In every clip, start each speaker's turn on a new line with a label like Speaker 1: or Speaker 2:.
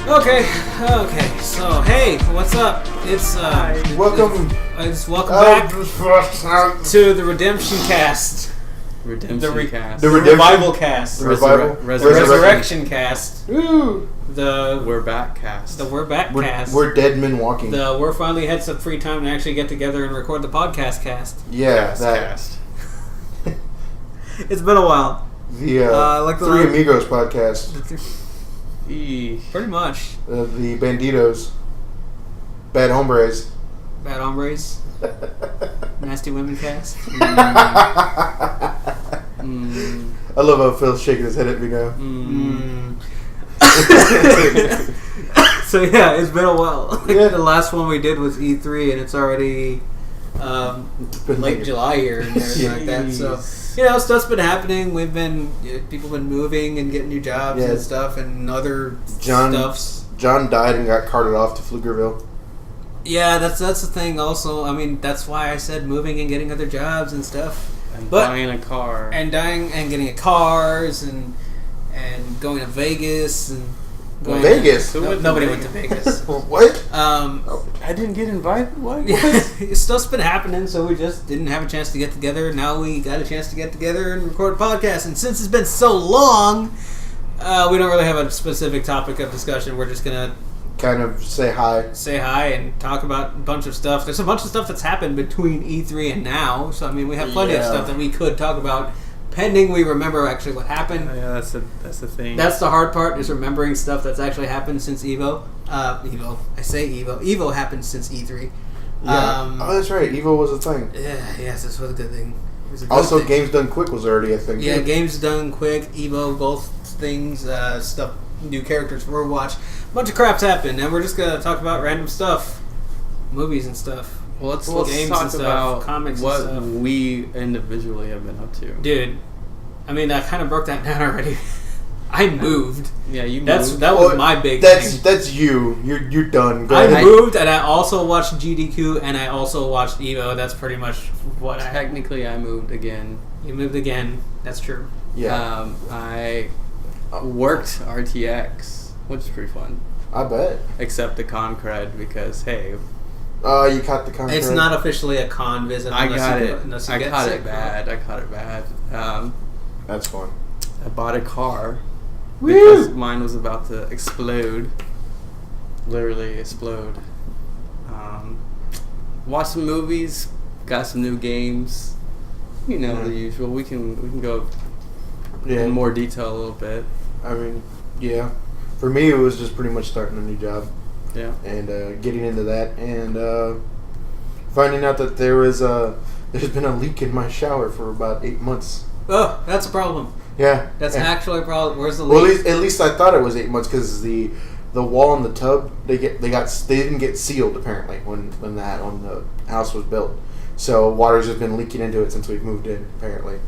Speaker 1: Okay. So, hey, what's up? It's
Speaker 2: welcome
Speaker 1: back to the Redemption Cast.
Speaker 2: The
Speaker 1: Revival Cast. Resurrection Cast.
Speaker 2: Woo!
Speaker 3: We're back cast.
Speaker 2: We're dead men walking.
Speaker 1: We're finally had some free time to actually get together and record the podcast cast.
Speaker 2: Yeah,
Speaker 3: cast.
Speaker 1: It's been a while.
Speaker 2: The Three Amigos podcast.
Speaker 1: Pretty much.
Speaker 2: The Banditos. Bad Hombres.
Speaker 1: Nasty Women Cast.
Speaker 2: I love how Phil's shaking his head at me now.
Speaker 1: So yeah, it's been a while. The last one we did was E3, and it's already late July here and everything like that. So stuff's been happening. People been moving and getting new jobs and stuff, and other stuffs.
Speaker 2: John died and got carted off to Pflugerville.
Speaker 1: Yeah, that's the thing. Also, I mean, that's why I said moving and getting other jobs and stuff,
Speaker 3: buying a car,
Speaker 1: and getting a cars and going to Vegas and.
Speaker 2: Vegas?
Speaker 1: Nobody went to Vegas.
Speaker 2: What?
Speaker 3: I didn't get invited? What?
Speaker 1: Stuff's been happening, so we just didn't have a chance to get together. Now we got a chance to get together and record a podcast. And since it's been so long, we don't really have a specific topic of discussion. We're just going to
Speaker 2: kind of say hi
Speaker 1: and talk about a bunch of stuff. There's a bunch of stuff that's happened between E3 and now. So, I mean, we have plenty of stuff that we could talk about. Pending we remember actually what happened.
Speaker 3: Yeah, that's the thing.
Speaker 1: That's the hard part, is remembering stuff that's actually happened since Evo. I say Evo. Evo happened since E3.
Speaker 2: Yeah. That's right. Evo was a thing.
Speaker 1: Yes, this was a good thing.
Speaker 2: Also, Games Done Quick was already a thing.
Speaker 1: Yeah, Games Done Quick, Evo, both things, stuff, new characters for Overwatch. A bunch of crap's happened, and we're just going to talk about random stuff. Movies and stuff.
Speaker 3: Well, let's
Speaker 1: games
Speaker 3: talk
Speaker 1: and stuff,
Speaker 3: about
Speaker 1: comics
Speaker 3: what
Speaker 1: and stuff.
Speaker 3: We individually have been up to.
Speaker 1: Dude, I mean, I kind of broke that down already. I moved.
Speaker 3: Yeah, you moved.
Speaker 1: That was my big thing.
Speaker 2: That's you. You're done.
Speaker 1: I moved, and I also watched GDQ, and I also watched Evo. That's pretty much what
Speaker 3: Technically, I moved again.
Speaker 1: You moved again. That's true.
Speaker 2: Yeah.
Speaker 3: I worked RTX, which is pretty fun.
Speaker 2: I bet.
Speaker 3: Except the con cred, because, hey...
Speaker 2: you caught the con cred?
Speaker 1: It's not officially a con visit.
Speaker 3: I caught it bad.
Speaker 2: That's fun.
Speaker 3: I bought a car because mine was about to explode. Literally explode. Watched some movies, got some new games. You know, the usual. We can go in more detail a little bit.
Speaker 2: I mean, yeah. For me, it was just pretty much starting a new job.
Speaker 3: Yeah.
Speaker 2: And getting into that and finding out that there's been a leak in my shower for about 8 months.
Speaker 1: Oh, that's a problem.
Speaker 2: Yeah.
Speaker 1: That's actually a problem. Where's the leak?
Speaker 2: Well, at least I thought it was 8 months because the wall in the tub they didn't get sealed apparently when the house was built. So water's just been leaking into it since we've moved in apparently.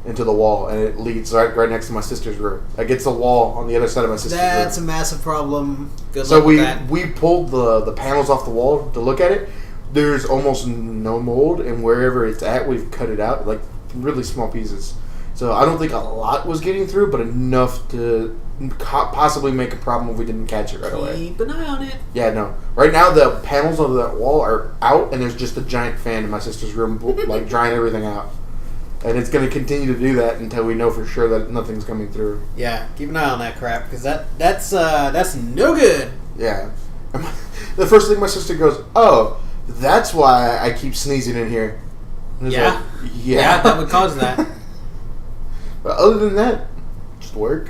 Speaker 2: Into the wall, and it leads right next to my sister's room. Against the wall on the other side of my sister's room.
Speaker 1: That's a massive problem. Good
Speaker 2: luck
Speaker 1: with that.
Speaker 2: we pulled the panels off the wall to look at it. There's almost no mold, and wherever it's at, we've cut it out, like really small pieces. So I don't think a lot was getting through, but enough to possibly make a problem if we didn't catch it right away.
Speaker 1: Keep an eye on it.
Speaker 2: Yeah, no. Right now, the panels of that wall are out, and there's just a giant fan in my sister's room, like drying everything out. And it's going to continue to do that until we know for sure that nothing's coming through.
Speaker 1: Yeah, keep an eye on that crap, because that's no good.
Speaker 2: Yeah. The first thing my sister goes, "Oh, that's why I keep sneezing in here."
Speaker 1: Yeah.
Speaker 2: Like,
Speaker 1: yeah, that would cause that.
Speaker 2: But other than that, just work,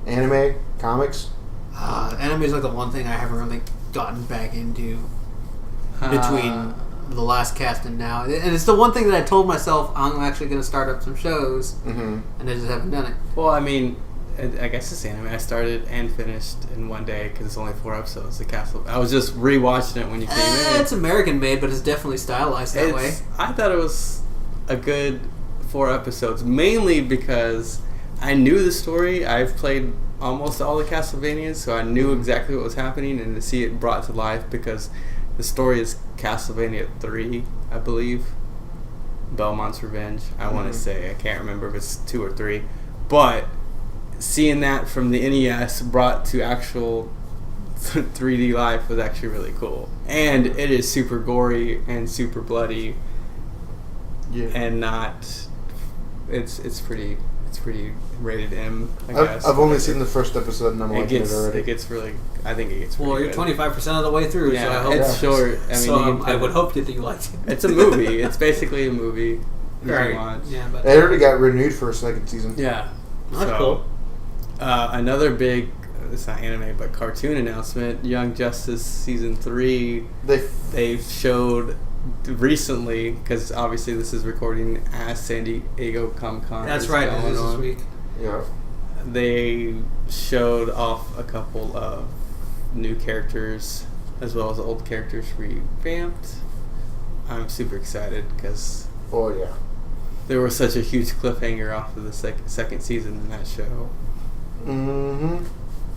Speaker 2: anime, comics.
Speaker 1: Anime is like the one thing I haven't really gotten back into between the last cast and now, and it's the one thing that I told myself I'm actually going to start up some shows, and I just haven't done it.
Speaker 3: Well, I mean, I guess it's anime. I started and finished in one day because it's only 4 episodes. The Castle. I was just rewatching it when you came in.
Speaker 1: It's American made, but it's definitely stylized that way.
Speaker 3: I thought it was a good 4 episodes, mainly because I knew the story. I've played almost all the Castlevanias, so I knew exactly what was happening, and to see it brought to life because the story is Castlevania 3, I believe. Belmont's Revenge. I want to say. I can't remember if it's 2 or 3. But seeing that from the NES brought to actual 3D life was actually really cool. And it is super gory and super bloody.
Speaker 2: Yeah.
Speaker 3: And not... It's pretty rated M, I guess.
Speaker 2: I've only seen the first episode and I'm liking it already.
Speaker 3: It gets really... I think it gets really
Speaker 1: you're 25% of the way through, so I hope...
Speaker 3: it's short. I mean,
Speaker 1: I would hope that you liked it.
Speaker 3: It's a movie. It's basically a movie. You
Speaker 1: Right.
Speaker 3: can watch.
Speaker 1: Yeah, but...
Speaker 2: It already got renewed for a second season.
Speaker 3: Yeah.
Speaker 1: That's cool.
Speaker 3: Another big... It's not anime, but cartoon announcement. Young Justice Season 3. They showed... recently, because obviously this is recording as San Diego Comic-Con.
Speaker 1: That's right, it is this week.
Speaker 2: Yeah.
Speaker 3: They showed off a couple of new characters as well as old characters revamped. I'm super excited because there was such a huge cliffhanger off of the second season in that show.
Speaker 2: Mm-hmm.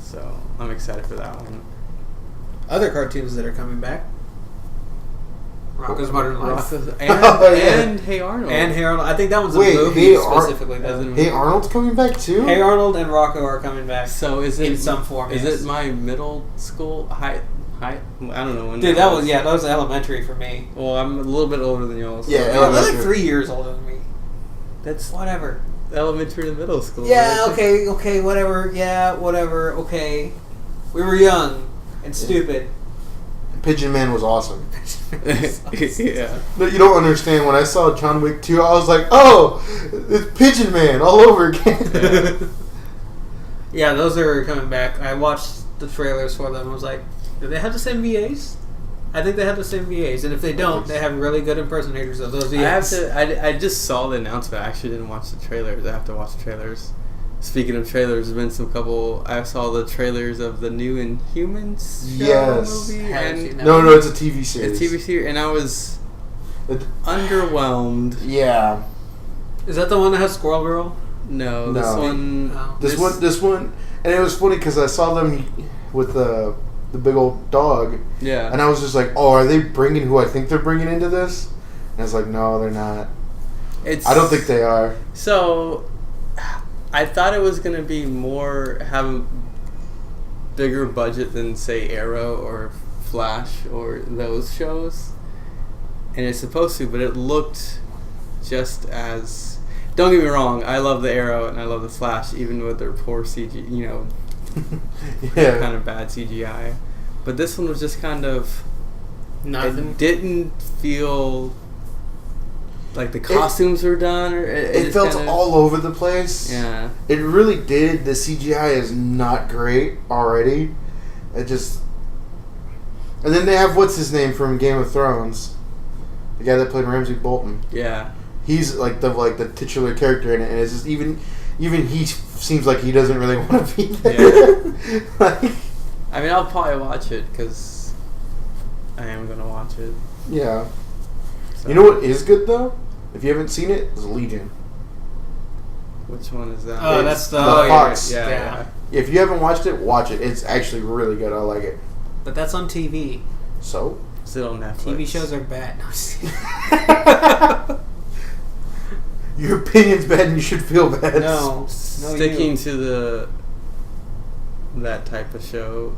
Speaker 3: So I'm excited for that one.
Speaker 1: Other cartoons that are coming back. Rocko's Modern Life.
Speaker 3: And Hey Arnold.
Speaker 1: And Hey Arnold. I think that one's a movie specifically.
Speaker 2: Hey Arnold's coming back too?
Speaker 1: Hey Arnold and Rocko are coming back.
Speaker 3: So is it
Speaker 1: in some form?
Speaker 3: Is it my middle school height? I don't know when.
Speaker 1: Dude, that was elementary for me.
Speaker 3: Well, I'm a little bit older than y'all. So
Speaker 2: yeah,
Speaker 1: you're like 3 years older than me.
Speaker 3: That's
Speaker 1: whatever.
Speaker 3: Elementary to middle school.
Speaker 1: Yeah. Right? Okay. Whatever. Yeah. Whatever. Okay. We were young and stupid.
Speaker 2: Pigeon Man was awesome.
Speaker 3: Yeah.
Speaker 2: You don't understand. When I saw John Wick 2, I was like, oh, it's Pigeon Man all over again.
Speaker 1: Yeah, those are coming back. I watched the trailers for them. I was like, do they have the same VAs? I think they have the same VAs. And if they don't, they have really good impersonators of those VAs.
Speaker 3: I just saw the announcement. I actually didn't watch the trailers. I have to watch the trailers. Speaking of trailers, there's been some couple... I saw the trailers of the New and Humans show movie. And
Speaker 2: no, it's a TV series.
Speaker 3: It's a TV series, and I was underwhelmed.
Speaker 2: Yeah.
Speaker 1: Is that the one that has Squirrel Girl?
Speaker 3: No, this one...
Speaker 2: No. This one... And it was funny because I saw them with the big old dog.
Speaker 3: Yeah.
Speaker 2: And I was just like, oh, are they bringing who I think they're bringing into this? And I was like, no, they're not. I don't think they are.
Speaker 3: So... I thought it was going to be have a bigger budget than, say, Arrow or Flash or those shows. And it's supposed to, but it looked just as... Don't get me wrong, I love the Arrow and I love the Flash, even with their poor CG, kind of bad CGI. But this one was just kind of...
Speaker 1: Nothing.
Speaker 3: It didn't feel... like the costumes were done, or
Speaker 2: it felt all over the place.
Speaker 3: Yeah,
Speaker 2: it really did. The CGI is not great already. It just, and then they have what's his name from Game of Thrones, the guy that played Ramsay Bolton.
Speaker 3: Yeah,
Speaker 2: he's like the titular character in it, and it's just even he seems like he doesn't really want to be there. Yeah.
Speaker 3: I mean, I'll probably watch it because I am gonna watch it.
Speaker 2: Yeah. So. You know what is good though? If you haven't seen it, is Legion.
Speaker 3: Which one is that?
Speaker 1: Oh, that's the
Speaker 2: Fox.
Speaker 3: Yeah.
Speaker 2: If you haven't watched it, watch it. It's actually really good. I like it.
Speaker 1: But that's on TV.
Speaker 2: So?
Speaker 3: Is it on Netflix?
Speaker 1: TV shows are bad.
Speaker 2: Your opinion's bad and you should feel bad.
Speaker 1: No.
Speaker 3: Sticking to that type of show,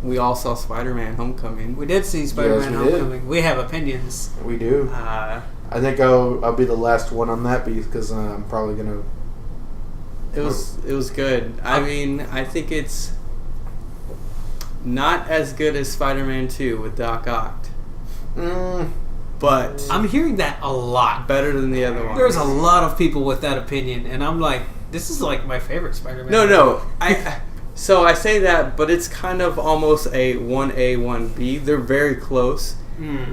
Speaker 3: we all saw Spider-Man: Homecoming.
Speaker 1: We did see Spider-Man: Homecoming. We have opinions.
Speaker 2: We do. I think I'll be the last one on that because I'm probably gonna.
Speaker 3: It was good. I mean, I think it's not as good as Spider-Man 2 with Doc Ock. But
Speaker 1: I'm hearing that a lot.
Speaker 3: Better than the other one.
Speaker 1: There's a lot of people with that opinion, and I'm like, this is like my favorite Spider-Man.
Speaker 3: No. So I say that, but it's kind of almost a 1A, 1B. They're very close.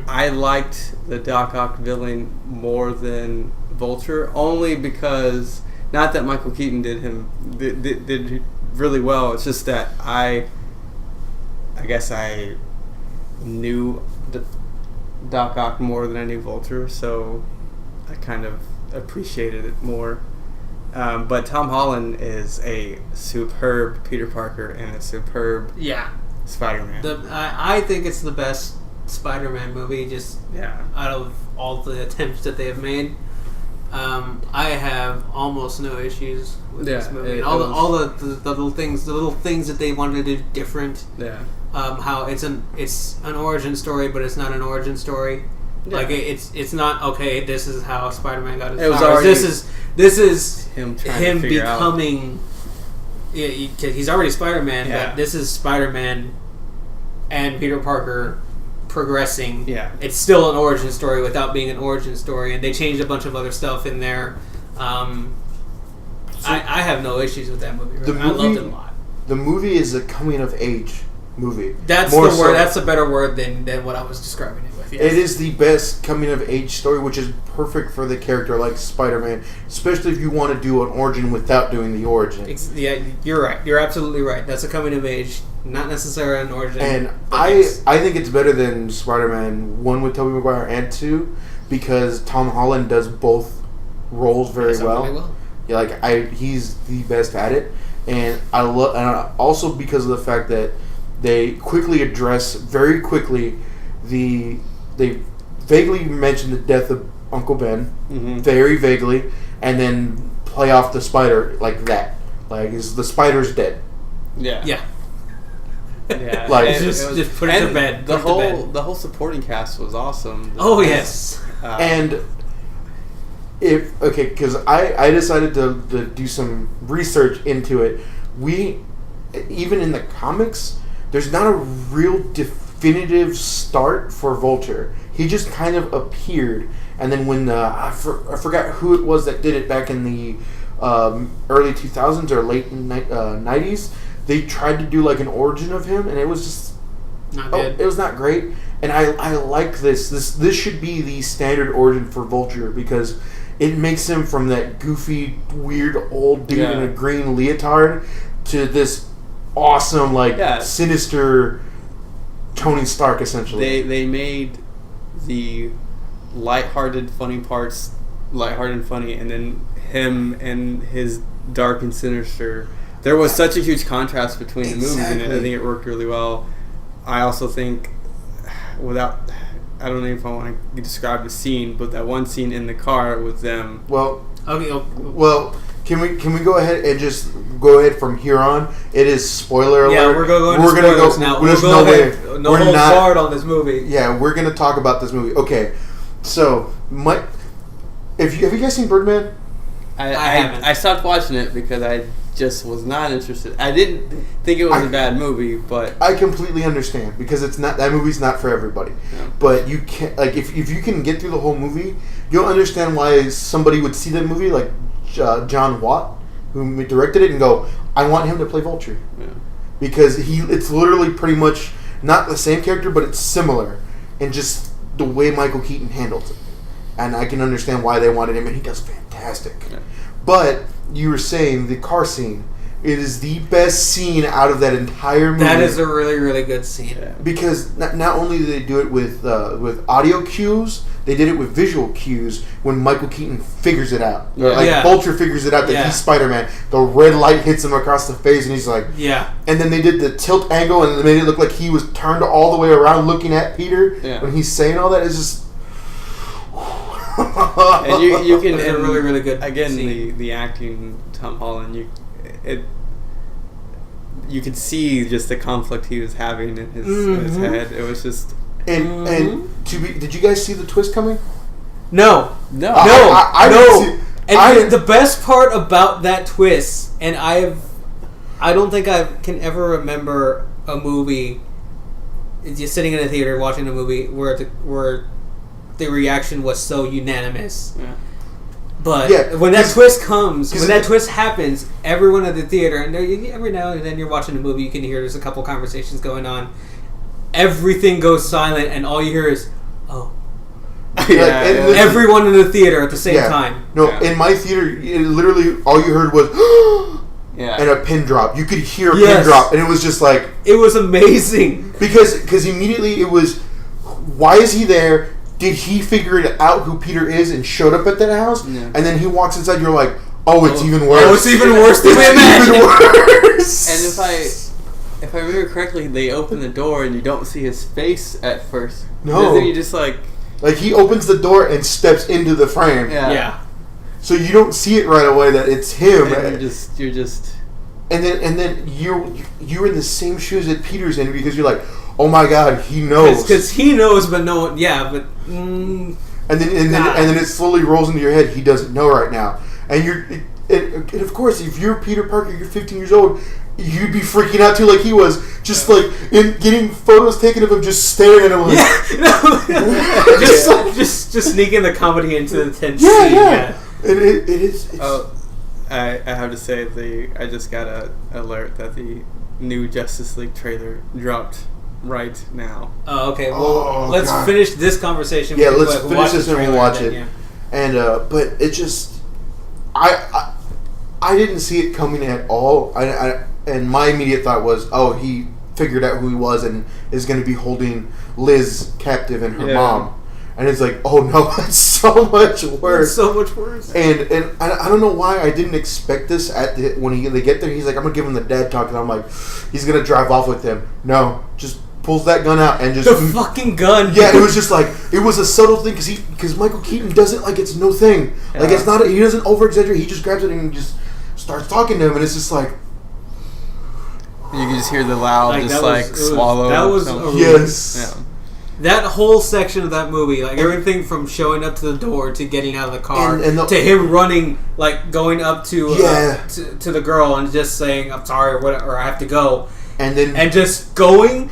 Speaker 3: I liked the Doc Ock villain more than Vulture, only because, not that Michael Keaton did really well. It's just that I guess I knew Doc Ock more than I knew Vulture, so I kind of appreciated it more. But Tom Holland is a superb Peter Parker and a superb Spider-Man.
Speaker 1: I think it's the best Spider-Man movie, just out of all the attempts that they have made. I have almost no issues with this movie. And
Speaker 3: it
Speaker 1: all the little things that they wanted to do different.
Speaker 3: Yeah.
Speaker 1: How it's an origin story, but it's not an origin story. Yeah. Like it's not okay. This is how Spider-Man got his powers. This is him becoming. Yeah, he's already Spider-Man, but this is Spider-Man and Peter Parker progressing. Yeah, it's still an origin story without being an origin story, and they changed a bunch of other stuff in there. I have no issues with that movie. Really. I loved it a lot.
Speaker 2: The movie is a coming of age movie.
Speaker 1: That's the word. That's a better word than what I was describing it with. Yes.
Speaker 2: It is the best coming of age story, which is perfect for the character like Spider-Man, especially if you want to do an origin without doing the origin.
Speaker 1: Yeah, you're right. You're absolutely right. That's a coming of age, not necessarily an origin.
Speaker 2: And I think it's better than Spider-Man 1 with Tobey Maguire and 2 because Tom Holland does both roles very well. Really well. Yeah, he's the best at it, and I love, and also because of the fact that they quickly address very quickly they vaguely mention the death of Uncle Ben, very vaguely, and then play off the spider like that, like is the spider's dead.
Speaker 1: Yeah.
Speaker 3: Like
Speaker 1: just put it to bed.
Speaker 3: The whole supporting cast was awesome.
Speaker 1: Yes.
Speaker 2: And because I decided to do some research into it. Even in the comics, there's not a real definitive start for Vulture. He just kind of appeared, and then when I forgot who it was that did it back in the early 2000s or late 90s, they tried to do like an origin of him, and it was just
Speaker 1: not good.
Speaker 2: It was not great. And I like this. This should be the standard origin for Vulture because it makes him from that goofy, weird old dude in a green leotard to this awesome, sinister Tony Stark, essentially.
Speaker 3: They made the lighthearted, funny parts lighthearted and funny, and then him and his dark and sinister. There was such a huge contrast between the movies, and I think it worked really well. I also think, I don't know if I want to describe the scene, but that one scene in the car with them.
Speaker 2: Well, can we go ahead and just go ahead from here on? It is spoiler alert.
Speaker 1: Yeah, we're going to spoilers now.
Speaker 2: There's no way.
Speaker 1: No holds barred on this movie.
Speaker 2: Yeah, we're going to talk about this movie. Okay, so have you guys seen Birdman?
Speaker 3: I haven't. I stopped watching it because I just was not interested. I didn't think it was a bad movie, but
Speaker 2: I completely understand because that movie's not for everybody. Yeah. But you can if you can get through the whole movie, you'll understand why somebody would see that movie like John Watt, who directed it, and go, I want him to play Vulture. Yeah. Because it's literally pretty much not the same character, but it's similar in just the way Michael Keaton handles it. And I can understand why they wanted him, and he does fantastic. Yeah. But you were saying the car scene. It is the best scene out of that entire movie.
Speaker 1: That is a really, really good scene.
Speaker 2: Because not only did they do it with audio cues, they did it with visual cues when Michael Keaton figures it out. Yeah. Vulture figures it out that he's Spider-Man. The red light hits him across the face, and he's like...
Speaker 1: Yeah.
Speaker 2: And then they did the tilt angle, and they made it look like he was turned all the way around looking at Peter. Yeah. When he's saying all that, it's just...
Speaker 3: and you can...
Speaker 1: It's a really, really good
Speaker 3: again,
Speaker 1: scene.
Speaker 3: the acting, Tom Holland, you could see just the conflict he was having in his head. It was just...
Speaker 2: And did you guys see the twist coming?
Speaker 1: No.
Speaker 2: I
Speaker 1: no. And the best part about that twist, and I don't think I can ever remember a movie, just sitting in a theater watching a movie where the reaction was so unanimous. Yeah. But when that twist comes, when that twist happens, everyone at the theater, and every now and then you're watching a movie, you can hear there's a couple conversations going on. Everything goes silent, and all you hear is, "Oh." Everyone in the theater at the same time.
Speaker 2: No, in my theater, literally all you heard was, and a pin drop. You could hear a pin drop, and it was just like...
Speaker 1: It was amazing.
Speaker 2: Because immediately it was, why is he there? Did he figure it out who Peter is and showed up at that house? Yeah. And then he walks inside, you're like, it's even worse.
Speaker 1: Oh, it's even worse than we imagined.
Speaker 2: Even worse.
Speaker 3: And if I remember correctly, they open the door and you don't see his face at first.
Speaker 2: No.
Speaker 3: Then you just like...
Speaker 2: Like, he opens the door and steps into the frame.
Speaker 1: Yeah.
Speaker 2: So you don't see it right away that it's him.
Speaker 3: And you're just.
Speaker 2: And then you're in the same shoes that Peter's in because you're like, oh my god, he knows.
Speaker 1: Because he knows, but no one. Yeah, but.
Speaker 2: And then it slowly rolls into your head. He doesn't know right now, and and of course, if you're Peter Parker, you're 15 years old. You'd be freaking out too, like he was, just like in getting photos taken of him, just staring at him. Like,
Speaker 1: just sneaking the comedy into the tense
Speaker 2: scene.
Speaker 1: Yeah.
Speaker 2: Yeah. It is.
Speaker 3: I have to say I just got a alert that the new Justice League trailer dropped right now.
Speaker 1: Oh, okay. Well, let's finish this conversation.
Speaker 2: Yeah, let's finish this and we'll watch it. Yeah. And but it just, I didn't see it coming at all. And my immediate thought was, oh, he figured out who he was and is going to be holding Liz captive and her mom. And it's like, oh no, it's so much worse.
Speaker 1: It's so much worse.
Speaker 2: And I don't know why I didn't expect this when they get there. He's like, I'm gonna give him the dad talk, and I'm like, he's gonna drive off with him. No, just pulls that gun out and just
Speaker 1: the fucking gun.
Speaker 2: Yeah, it was just like it was a subtle thing because Michael Keaton does it like it's no thing. Yeah. Like it's not. He doesn't over exaggerate. He just grabs it and just starts talking to him, and it's just like.
Speaker 3: You can just hear the loud, like swallow.
Speaker 1: That was
Speaker 2: yes.
Speaker 3: Yeah.
Speaker 1: That whole section of that movie, like everything from showing up to the door to getting out of the car to him running, like going up to the girl and just saying I'm sorry or whatever, or I have to go, and just going.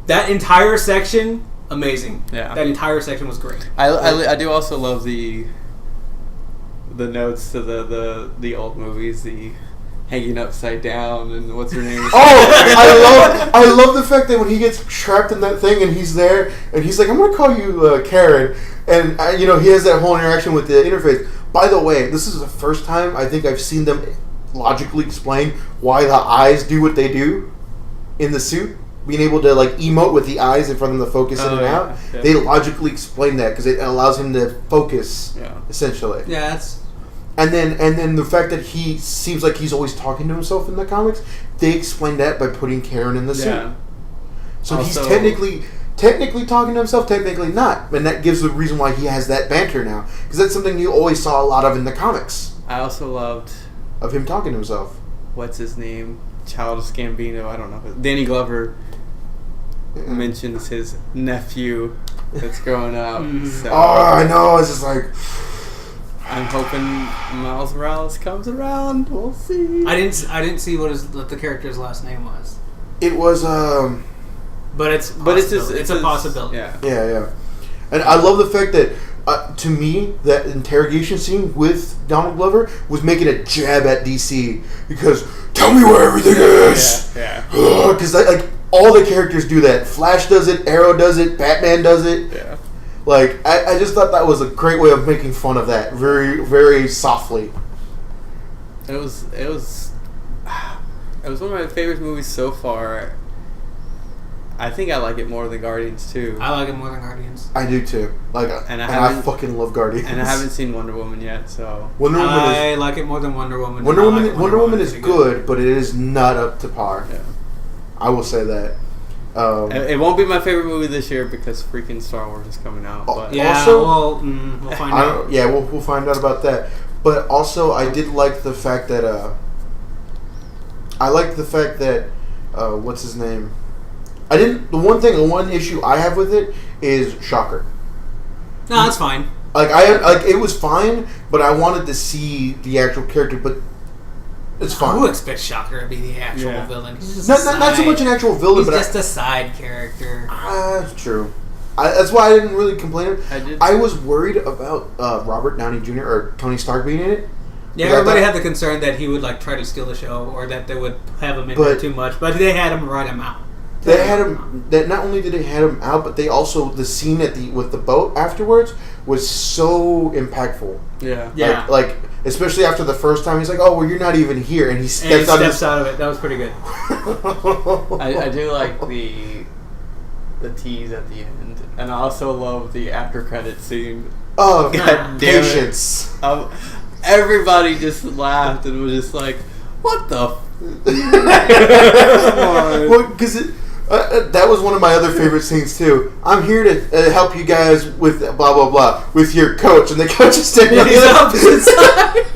Speaker 1: That entire section, amazing. Yeah, that entire section was great.
Speaker 3: I do also love the notes to the old movies, the hanging upside down and what's her name?
Speaker 2: I love the fact that when he gets trapped in that thing and he's there and he's like, I'm gonna call you Karen, and he has that whole interaction with the interface. By the way, this is the first time I think I've seen them logically explain why the eyes do what they do in the suit. Being able to like emote with the eyes and for them to focus in and out. Yeah. They logically explain that because it allows him to focus essentially.
Speaker 1: Yeah, that's.
Speaker 2: And then the fact that he seems like he's always talking to himself in the comics, they explain that by putting Karen in the suit. So also, he's technically talking to himself, technically not. And that gives the reason why he has that banter now. Because that's something you always saw a lot of in the comics.
Speaker 3: I also loved...
Speaker 2: Of him talking to himself.
Speaker 3: What's his name? Childish Gambino, I don't know. Danny Glover mentions his nephew that's growing up. So.
Speaker 2: Oh, I know. It's just like...
Speaker 3: I'm hoping Miles Morales comes around. We'll see.
Speaker 1: I didn't see what the character's last name was.
Speaker 2: It was
Speaker 1: But it's a possibility.
Speaker 2: Yeah. And I love the fact that to me that interrogation scene with Donald Glover was making a jab at DC because tell me where everything is.
Speaker 3: Yeah.
Speaker 2: Because like all the characters do that. Flash does it. Arrow does it. Batman does it.
Speaker 3: Yeah.
Speaker 2: Like, I just thought that was a great way of making fun of that, very, very softly.
Speaker 3: It was one of my favorite movies so far. I think I like it more than Guardians too.
Speaker 1: I like it more than Guardians.
Speaker 2: I do too. Like, and I fucking love Guardians.
Speaker 3: And I haven't seen Wonder Woman yet, so
Speaker 1: I like it more than Wonder Woman.
Speaker 2: Wonder Woman is good, but it is not up to par.
Speaker 3: Yeah.
Speaker 2: I will say that.
Speaker 3: It won't be my favorite movie this year because freaking Star Wars is coming out. But
Speaker 1: we'll find out.
Speaker 2: Yeah, we'll find out about that. But also, I did like the fact that what's his name? The one issue I have with it is Shocker.
Speaker 1: No, that's fine.
Speaker 2: It was fine, but I wanted to see the actual character, but. It's fine.
Speaker 1: Who expects Shocker to be the actual villain? He's
Speaker 2: just not so much an actual villain,
Speaker 1: he's just a side character.
Speaker 2: That's true. That's why I didn't really complain. I was worried about Robert Downey Jr. or Tony Stark being in it.
Speaker 1: Yeah, everybody had the concern that he would try to steal the show or that they would have him in there too much, but they had him write him out.
Speaker 2: They had him. That not only did they had him out, but they also the scene with the boat afterwards was so impactful.
Speaker 1: Yeah.
Speaker 2: Like especially after the first time, he's like, "Oh, well, you're not even here," and he steps
Speaker 1: out of it. That was pretty good.
Speaker 3: I do like the tease at the end, and I also love the after credit scene.
Speaker 2: Oh, God, patience!
Speaker 3: Everybody just laughed and was just like, "What the?"
Speaker 2: Well, because That was one of my other favorite scenes too. I'm here to help you guys with blah blah blah with your coach, and the coach is standing on the opposite side.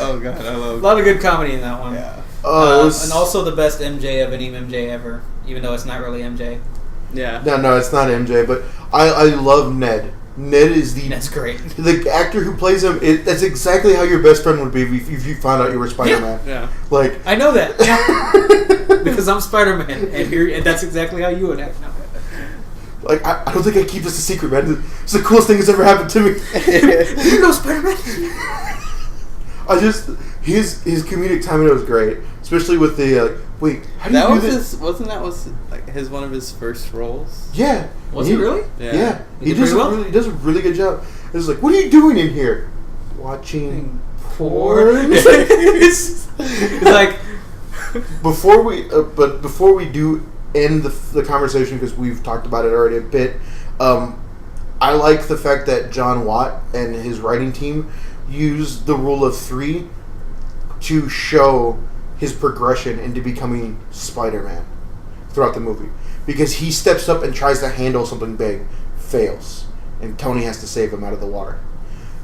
Speaker 3: Oh god, I love
Speaker 1: a lot of good comedy in that one.
Speaker 3: Yeah.
Speaker 1: And also the best MJ of any MJ ever, even though it's not really MJ.
Speaker 3: Yeah.
Speaker 2: No, it's not MJ, but I love Ned. Ned is
Speaker 1: That's great.
Speaker 2: The actor who plays him. That's exactly how your best friend would be if you found out you were Spider-Man.
Speaker 3: Yeah.
Speaker 2: Like
Speaker 1: I know that. Because I'm Spider-Man, and that's exactly how you would act now.
Speaker 2: Like I don't think I keep this a secret, man. It's the coolest thing that's ever happened to me.
Speaker 1: You know Spider-Man.
Speaker 2: His comedic timing was great, especially with the wait. How do you do this?
Speaker 3: Wasn't that one of his first roles?
Speaker 2: Yeah.
Speaker 1: Was he really?
Speaker 2: Yeah.
Speaker 1: He does
Speaker 2: a really good job. It's like, what are you doing in here? Watching porn.
Speaker 1: It's like
Speaker 2: before we do end the conversation, because we've talked about it already a bit. I like the fact that John Watt and his writing team used the rule of 3 to show his progression into becoming Spider-Man throughout the movie. Because he steps up and tries to handle something big, fails, and Tony has to save him out of the water.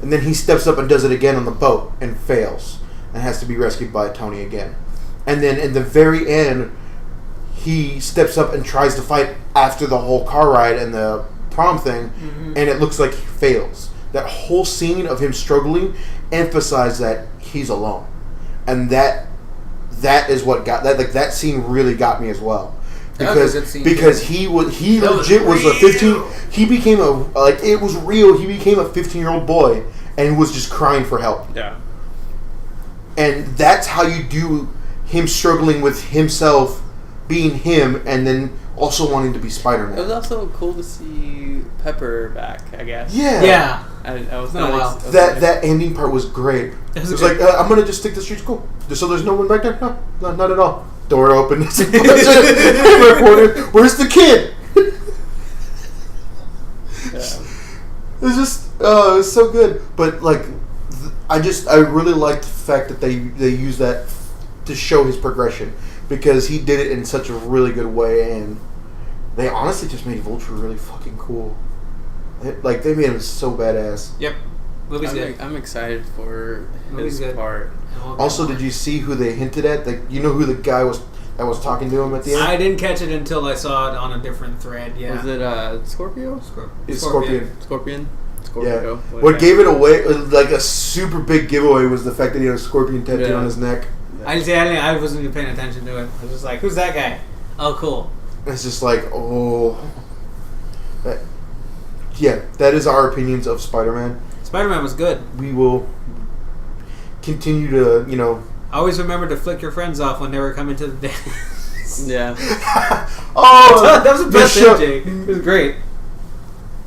Speaker 2: And then he steps up and does it again on the boat and fails, and has to be rescued by Tony again. And then in the very end, he steps up and tries to fight after the whole car ride and the prom thing, and it looks like he fails. That whole scene of him struggling emphasized that he's alone, and that is what got that. Like that scene really got me as well, because he legit was a 15. He became it was real. He became a 15-year-old boy and was just crying for help.
Speaker 3: Yeah,
Speaker 2: and that's how you do him struggling with himself, being him, and then also wanting to be Spider-Man.
Speaker 3: It was also cool to see Pepper back, I guess.
Speaker 1: Yeah.
Speaker 3: I was
Speaker 1: been a while.
Speaker 2: That ending part was great. It was like, I'm going to just stick the streets cool. Just so there's no one back there? No, not at all. Door open. Reporter, where's the kid?
Speaker 3: Yeah.
Speaker 2: It's just, it was so good. But, like, I really liked the fact that they used that to show his progression. Because he did it in such a really good way, and they honestly just made Vulture really fucking cool. They made him so badass.
Speaker 1: Yep. Movie's good.
Speaker 3: I'm excited for
Speaker 1: Movie's
Speaker 3: his
Speaker 1: good.
Speaker 3: part.
Speaker 2: Also, did you see who they hinted at? You know who the guy was that was talking to him at the end?
Speaker 1: I didn't catch it until I saw it on a different thread. Yeah.
Speaker 3: Was it Scorpio?
Speaker 2: It's Scorpion.
Speaker 3: Scorpio.
Speaker 2: Yeah. What gave it away, like a super big giveaway, was the fact that he had a scorpion tattoo on his neck.
Speaker 1: I wasn't even paying attention to it. I was just like, who's that guy? Oh, cool.
Speaker 2: It's just like, that is our opinions of Spider-Man.
Speaker 1: Spider-Man was good.
Speaker 2: We will continue to,
Speaker 1: Always remember to flick your friends off when they were coming to the dance.
Speaker 3: Yeah.
Speaker 1: That was the best MJ. It was great.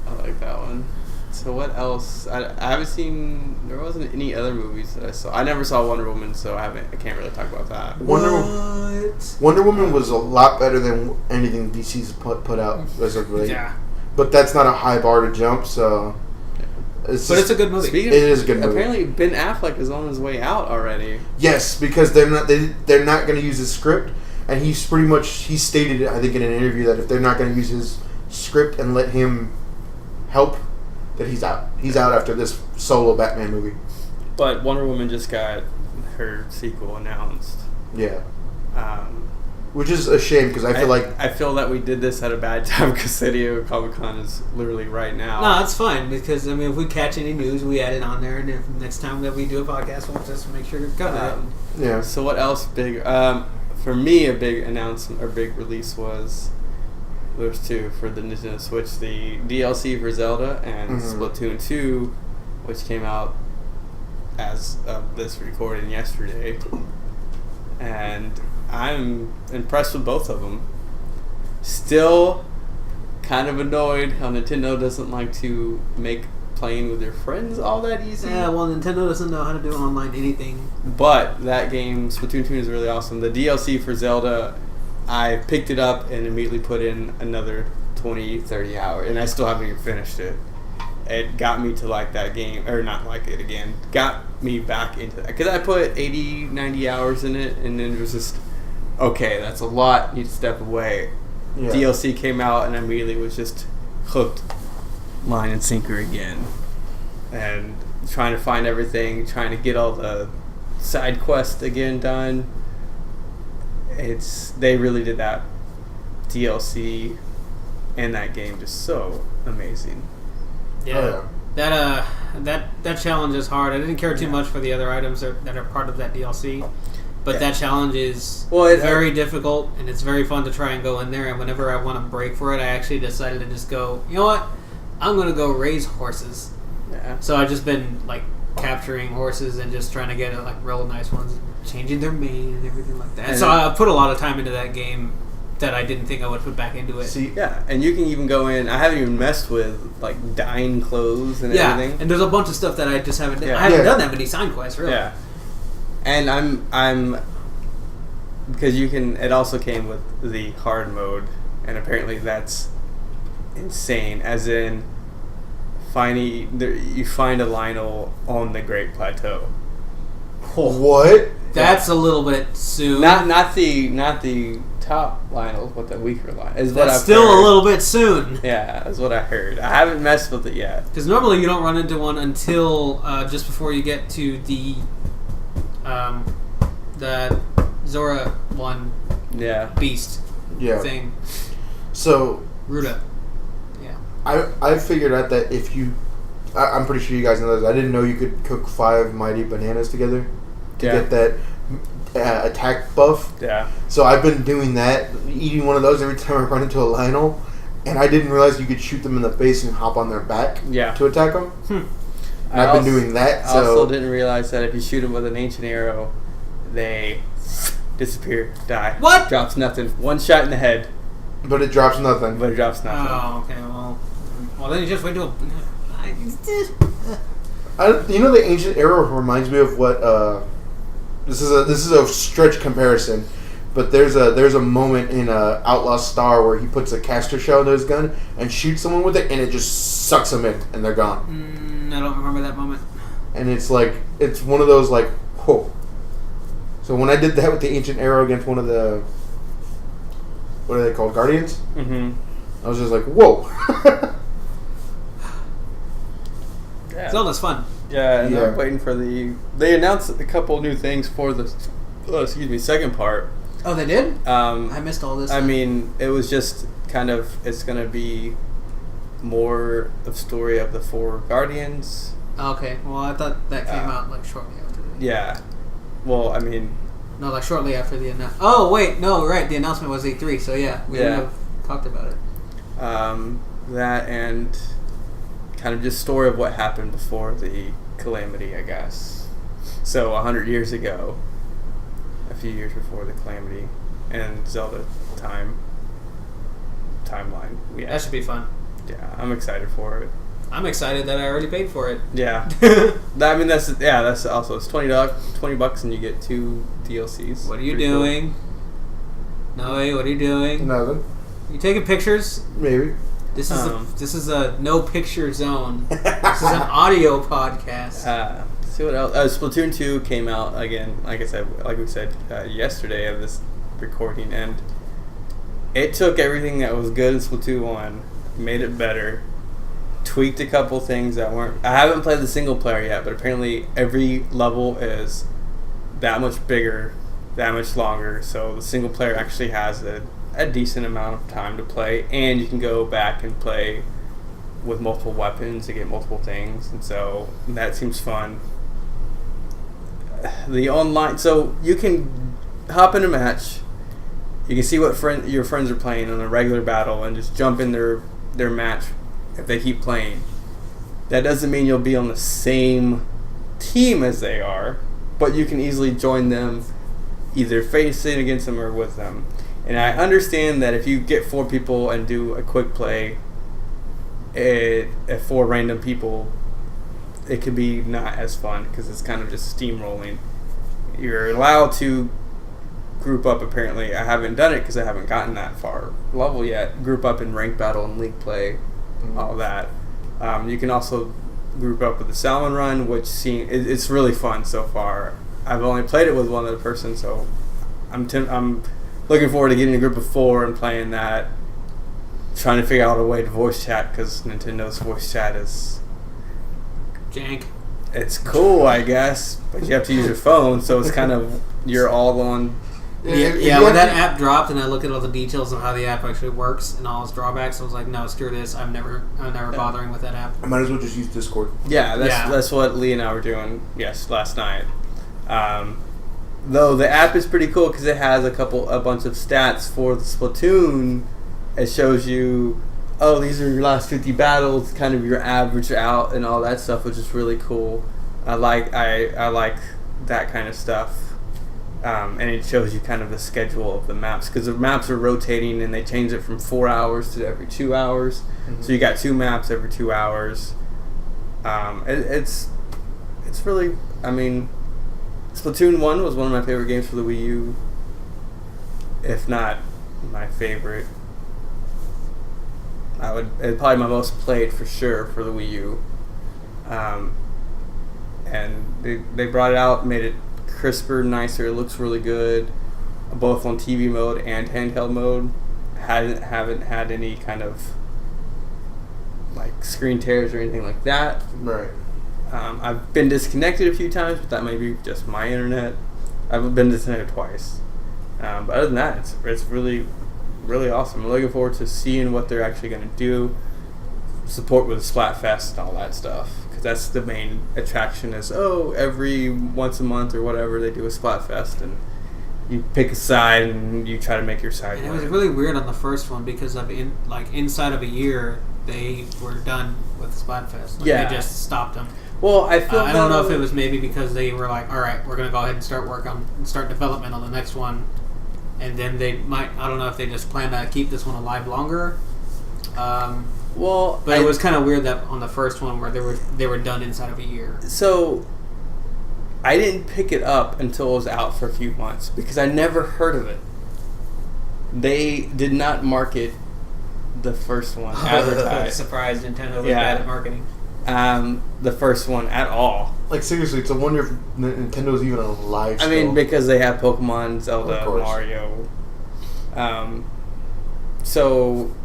Speaker 3: I like that one. So what else? I haven't seen. There wasn't any other movies that I saw. I never saw Wonder Woman, so I can't really talk about that.
Speaker 2: Wonder Woman was a lot better than anything DC's put out as of late.
Speaker 1: Yeah.
Speaker 2: But that's not a high bar to jump, so.
Speaker 1: It's a good movie.
Speaker 2: It is a good movie.
Speaker 3: Apparently, Ben Affleck is on his way out already.
Speaker 2: Yes, because they're not going to use his script, and he stated it, I think, in an interview that if they're not going to use his script and let him help, that he's out. He's out after this solo Batman movie.
Speaker 3: But Wonder Woman just got her sequel announced.
Speaker 2: Yeah. Which is a shame, because I
Speaker 3: feel that we did this at a bad time because San Diego Comic-Con is literally right now.
Speaker 1: No, it's fine, because, if we catch any news, we add it on there, and if next time that we do a podcast, we'll just make sure to cover it.
Speaker 2: Yeah.
Speaker 3: So what else big? For me, a big announcement or big release was... There's two for the Nintendo Switch, the DLC for Zelda and Splatoon 2, which came out as of this recording yesterday. And I'm impressed with both of them. Still kind of annoyed how Nintendo doesn't like to make playing with your friends all that easy.
Speaker 1: Yeah, well, Nintendo doesn't know how to do online anything.
Speaker 3: But that game, Splatoon 2, is really awesome. The DLC for Zelda... I picked it up and immediately put in another 20, 30 hours, and I still haven't even finished it. It got me to like that game, or not like it again. Got me back into that. Because I put 80, 90 hours in it, and then it was just, okay, that's a lot, need to step away. DLC came out, and I immediately was just hooked, line and sinker again, and trying to find everything, trying to get all the side quests again done. They really did that DLC and that game just so amazing.
Speaker 1: Yeah. That challenge is hard. I didn't care too much for the other items that are part of that DLC, but that challenge is very difficult, and it's very fun to try and go in there. And whenever I want a break for it, I actually decided to just go, you know what? I'm going to go raise horses.
Speaker 3: Yeah.
Speaker 1: So I've just been like capturing horses and just trying to get like real nice ones, changing their mane and everything like that. And so I put a lot of time into that game that I didn't think I would put back into it.
Speaker 3: See, and you can even go in. I haven't even messed with like dyeing clothes and everything.
Speaker 1: And there's a bunch of stuff that I just haven't done. I haven't done that many sign quests, really.
Speaker 3: Yeah. And I'm because you can. It also came with the hard mode, and apparently that's insane. As in, you find a Lionel on the Great Plateau.
Speaker 2: What?
Speaker 1: That's a little bit soon.
Speaker 3: Not the top Lionel, but the weaker Lionel.
Speaker 1: That's still a little bit soon.
Speaker 3: Yeah, that's what I heard. I haven't messed with it yet.
Speaker 1: Because normally you don't run into one until just before you get to the Zora one beast thing.
Speaker 2: So
Speaker 1: Ruda. Yeah.
Speaker 2: I figured out that if you I'm pretty sure you guys know this. I didn't know you could cook 5 mighty bananas together to get that attack buff.
Speaker 3: Yeah.
Speaker 2: So I've been doing that, eating one of those every time I run into a Lionel, and I didn't realize you could shoot them in the face and hop on their back to attack them. And I've been doing that.
Speaker 3: I also didn't realize that if you shoot them with an ancient arrow, they disappear, die.
Speaker 1: What?
Speaker 3: Drops nothing. One shot in the head.
Speaker 2: But it drops nothing.
Speaker 1: Oh, okay. Well, then you just wait till.
Speaker 2: The ancient arrow reminds me of what. This is a stretch comparison, but there's a moment in Outlaw Star where he puts a caster shell into his gun and shoots someone with it, and it just sucks them in, and they're gone.
Speaker 1: I don't remember that moment.
Speaker 2: And it's one of those like, whoa. So when I did that with the ancient arrow against one of the, what are they called, Guardians?
Speaker 3: Mm-hmm.
Speaker 2: I was just like, whoa.
Speaker 1: Zelda's fun.
Speaker 3: Yeah, and I'm waiting for they announced a couple new things for the second part.
Speaker 1: Oh, they did? I missed all this.
Speaker 3: I mean, it was just kind of, it's going to be more of story of the 4 Guardians.
Speaker 1: Okay, well, I thought that came out like shortly after the...
Speaker 3: Yeah. Well, I mean...
Speaker 1: No, like shortly after the announcement. Oh, wait, no, right, the announcement was E3, so we would have talked about it.
Speaker 3: That and kind of just story of what happened before the calamity, I guess. So 100 years ago, a few years before the calamity, and Zelda timeline. Yeah,
Speaker 1: that should be fun.
Speaker 3: Yeah, I'm excited for it.
Speaker 1: I'm excited that I already paid for it.
Speaker 3: Yeah, I mean that's also it's $20 and you get 2 DLCs.
Speaker 1: What are you doing? Cool. Noe, what are you doing?
Speaker 2: Nothing.
Speaker 1: You taking pictures?
Speaker 2: Maybe.
Speaker 1: This is a no picture zone. This is an audio podcast.
Speaker 3: Let's see what else. Splatoon 2 came out again. Like we said yesterday of this recording, and it took everything that was good in Splatoon 1, made it better, tweaked a couple things that weren't. I haven't played the single player yet, but apparently every level is that much bigger, that much longer. So the single player actually has a decent amount of time to play, and you can go back and play with multiple weapons to get multiple things, and so that seems fun. The online, so you can hop in a match, you can see what your friends are playing on a regular battle and just jump in their match if they keep playing. That doesn't mean you'll be on the same team as they are, but you can easily join them, either facing against them or with them. And I understand that if you get 4 people and do a quick play at 4 random people, it could be not as fun because it's kind of just steamrolling. You're allowed to group up, apparently. I haven't done it because I haven't gotten that far level yet. Group up in ranked battle and league play, all that. You can also group up with the Salmon Run, which it's really fun so far. I've only played it with one other person, so I'm looking forward to getting a group of 4 and playing that. Trying to figure out a way to voice chat because Nintendo's voice chat is
Speaker 1: jank.
Speaker 3: It's cool, I guess, but you have to use your phone, so it's kind of you're all on.
Speaker 1: Yeah, when that app dropped and I looked at all the details of how the app actually works and all its drawbacks, I was like, no, screw this. I'm never bothering with that app.
Speaker 2: I might as well just use Discord.
Speaker 3: Yeah, that's what Lee and I were doing. Yes, last night. Though the app is pretty cool because it has a bunch of stats for the Splatoon. It shows you, oh, these are your last 50 battles, kind of your average out and all that stuff, which is really cool. I like that kind of stuff. And it shows you kind of the schedule of the maps because the maps are rotating and they change it from 4 hours to every 2 hours. Mm-hmm. So you got 2 maps every 2 hours. It's really, I mean, Splatoon 1 was one of my favorite games for the Wii U, if not my favorite. It's probably my most played for sure for the Wii U. And they brought it out, made it crisper, nicer. It looks really good, both on TV mode and handheld mode. Haven't had any kind of like screen tears or anything like that.
Speaker 2: Right.
Speaker 3: I've been disconnected a few times, but that may be just my internet. I've been disconnected twice. But other than that, it's really, really awesome. I'm looking forward to seeing what they're actually going to do. Support with Splatfest and all that stuff. Because that's the main attraction is, every once a month or whatever, they do a Splatfest. And you pick a side and you try to make your side.
Speaker 1: And it was really weird on the first one because of inside of a year, they were done with Splatfest. They just stopped them.
Speaker 3: Well, I feel
Speaker 1: I don't know if it was maybe because they were like, all right, we're going to go ahead and start development on the next one. And then they might, I don't know if they just plan to keep this one alive longer. But it was kind of weird that on the first one where they were done inside of a year.
Speaker 3: So I didn't pick it up until it was out for a few months because I never heard of it. They did not market the first one, advertise.
Speaker 1: Surprised Nintendo was bad at marketing.
Speaker 3: The first one at all.
Speaker 2: Like, seriously, it's a wonder if Nintendo's even alive still.
Speaker 3: I mean, because they have Pokemon, Zelda, Mario. So